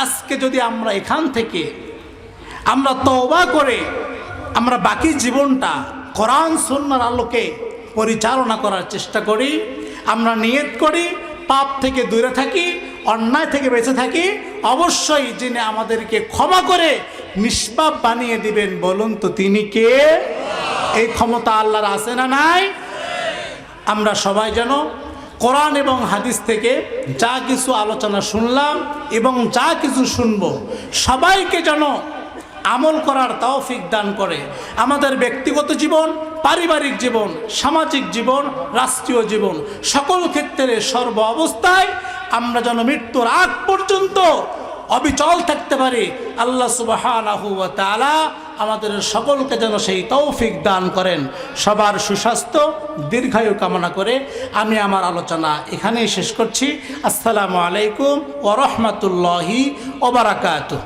আজকে যদি আমরা এখান থেকে আমরা তওবা করে আমরা বাকি জীবনটা কোরআন সুন্নাহর আলোকে পরিচালনা করার চেষ্টা করি, আমরা নিয়ত করি পাপ থেকে দূরে থাকি, অন্যায় থেকে বেঁচে থাকি, অবশ্যই যিনি আমাদেরকে ক্ষমা করে নিষ্পাপ বানিয়ে দিবেন, বলুন তো তিনি কে? এই ক্ষমতা আল্লাহর আছে না নাই? আমরা সবাই যেন কোরআন এবং হাদিস থেকে যা কিছু আলোচনা শুনলাম এবং যা কিছু শুনবো, সবাইকে যেন আমল করার তৌফিক দান করে। আমাদের ব্যক্তিগত জীবন, পারিবারিক জীবন, সামাজিক জীবন, রাষ্ট্রীয় জীবন, সকল ক্ষেত্রে সর্ব অবস্থায় আমরা যেন মৃত্যুর আগ পর্যন্ত অবিচল থাকতে পারি। আল্লাহ সুবহানাহু ওয়া তাআলা আমাদের সকলকে যেন সেই তৌফিক দান করেন। সবার সুস্বাস্থ্য দীর্ঘায়ু কামনা করে আমি আমার আলোচনা এখানেই শেষ করছি। আসসালামু আলাইকুম ওয়া রাহমাতুল্লাহি ওয়া বারাকাতুহু।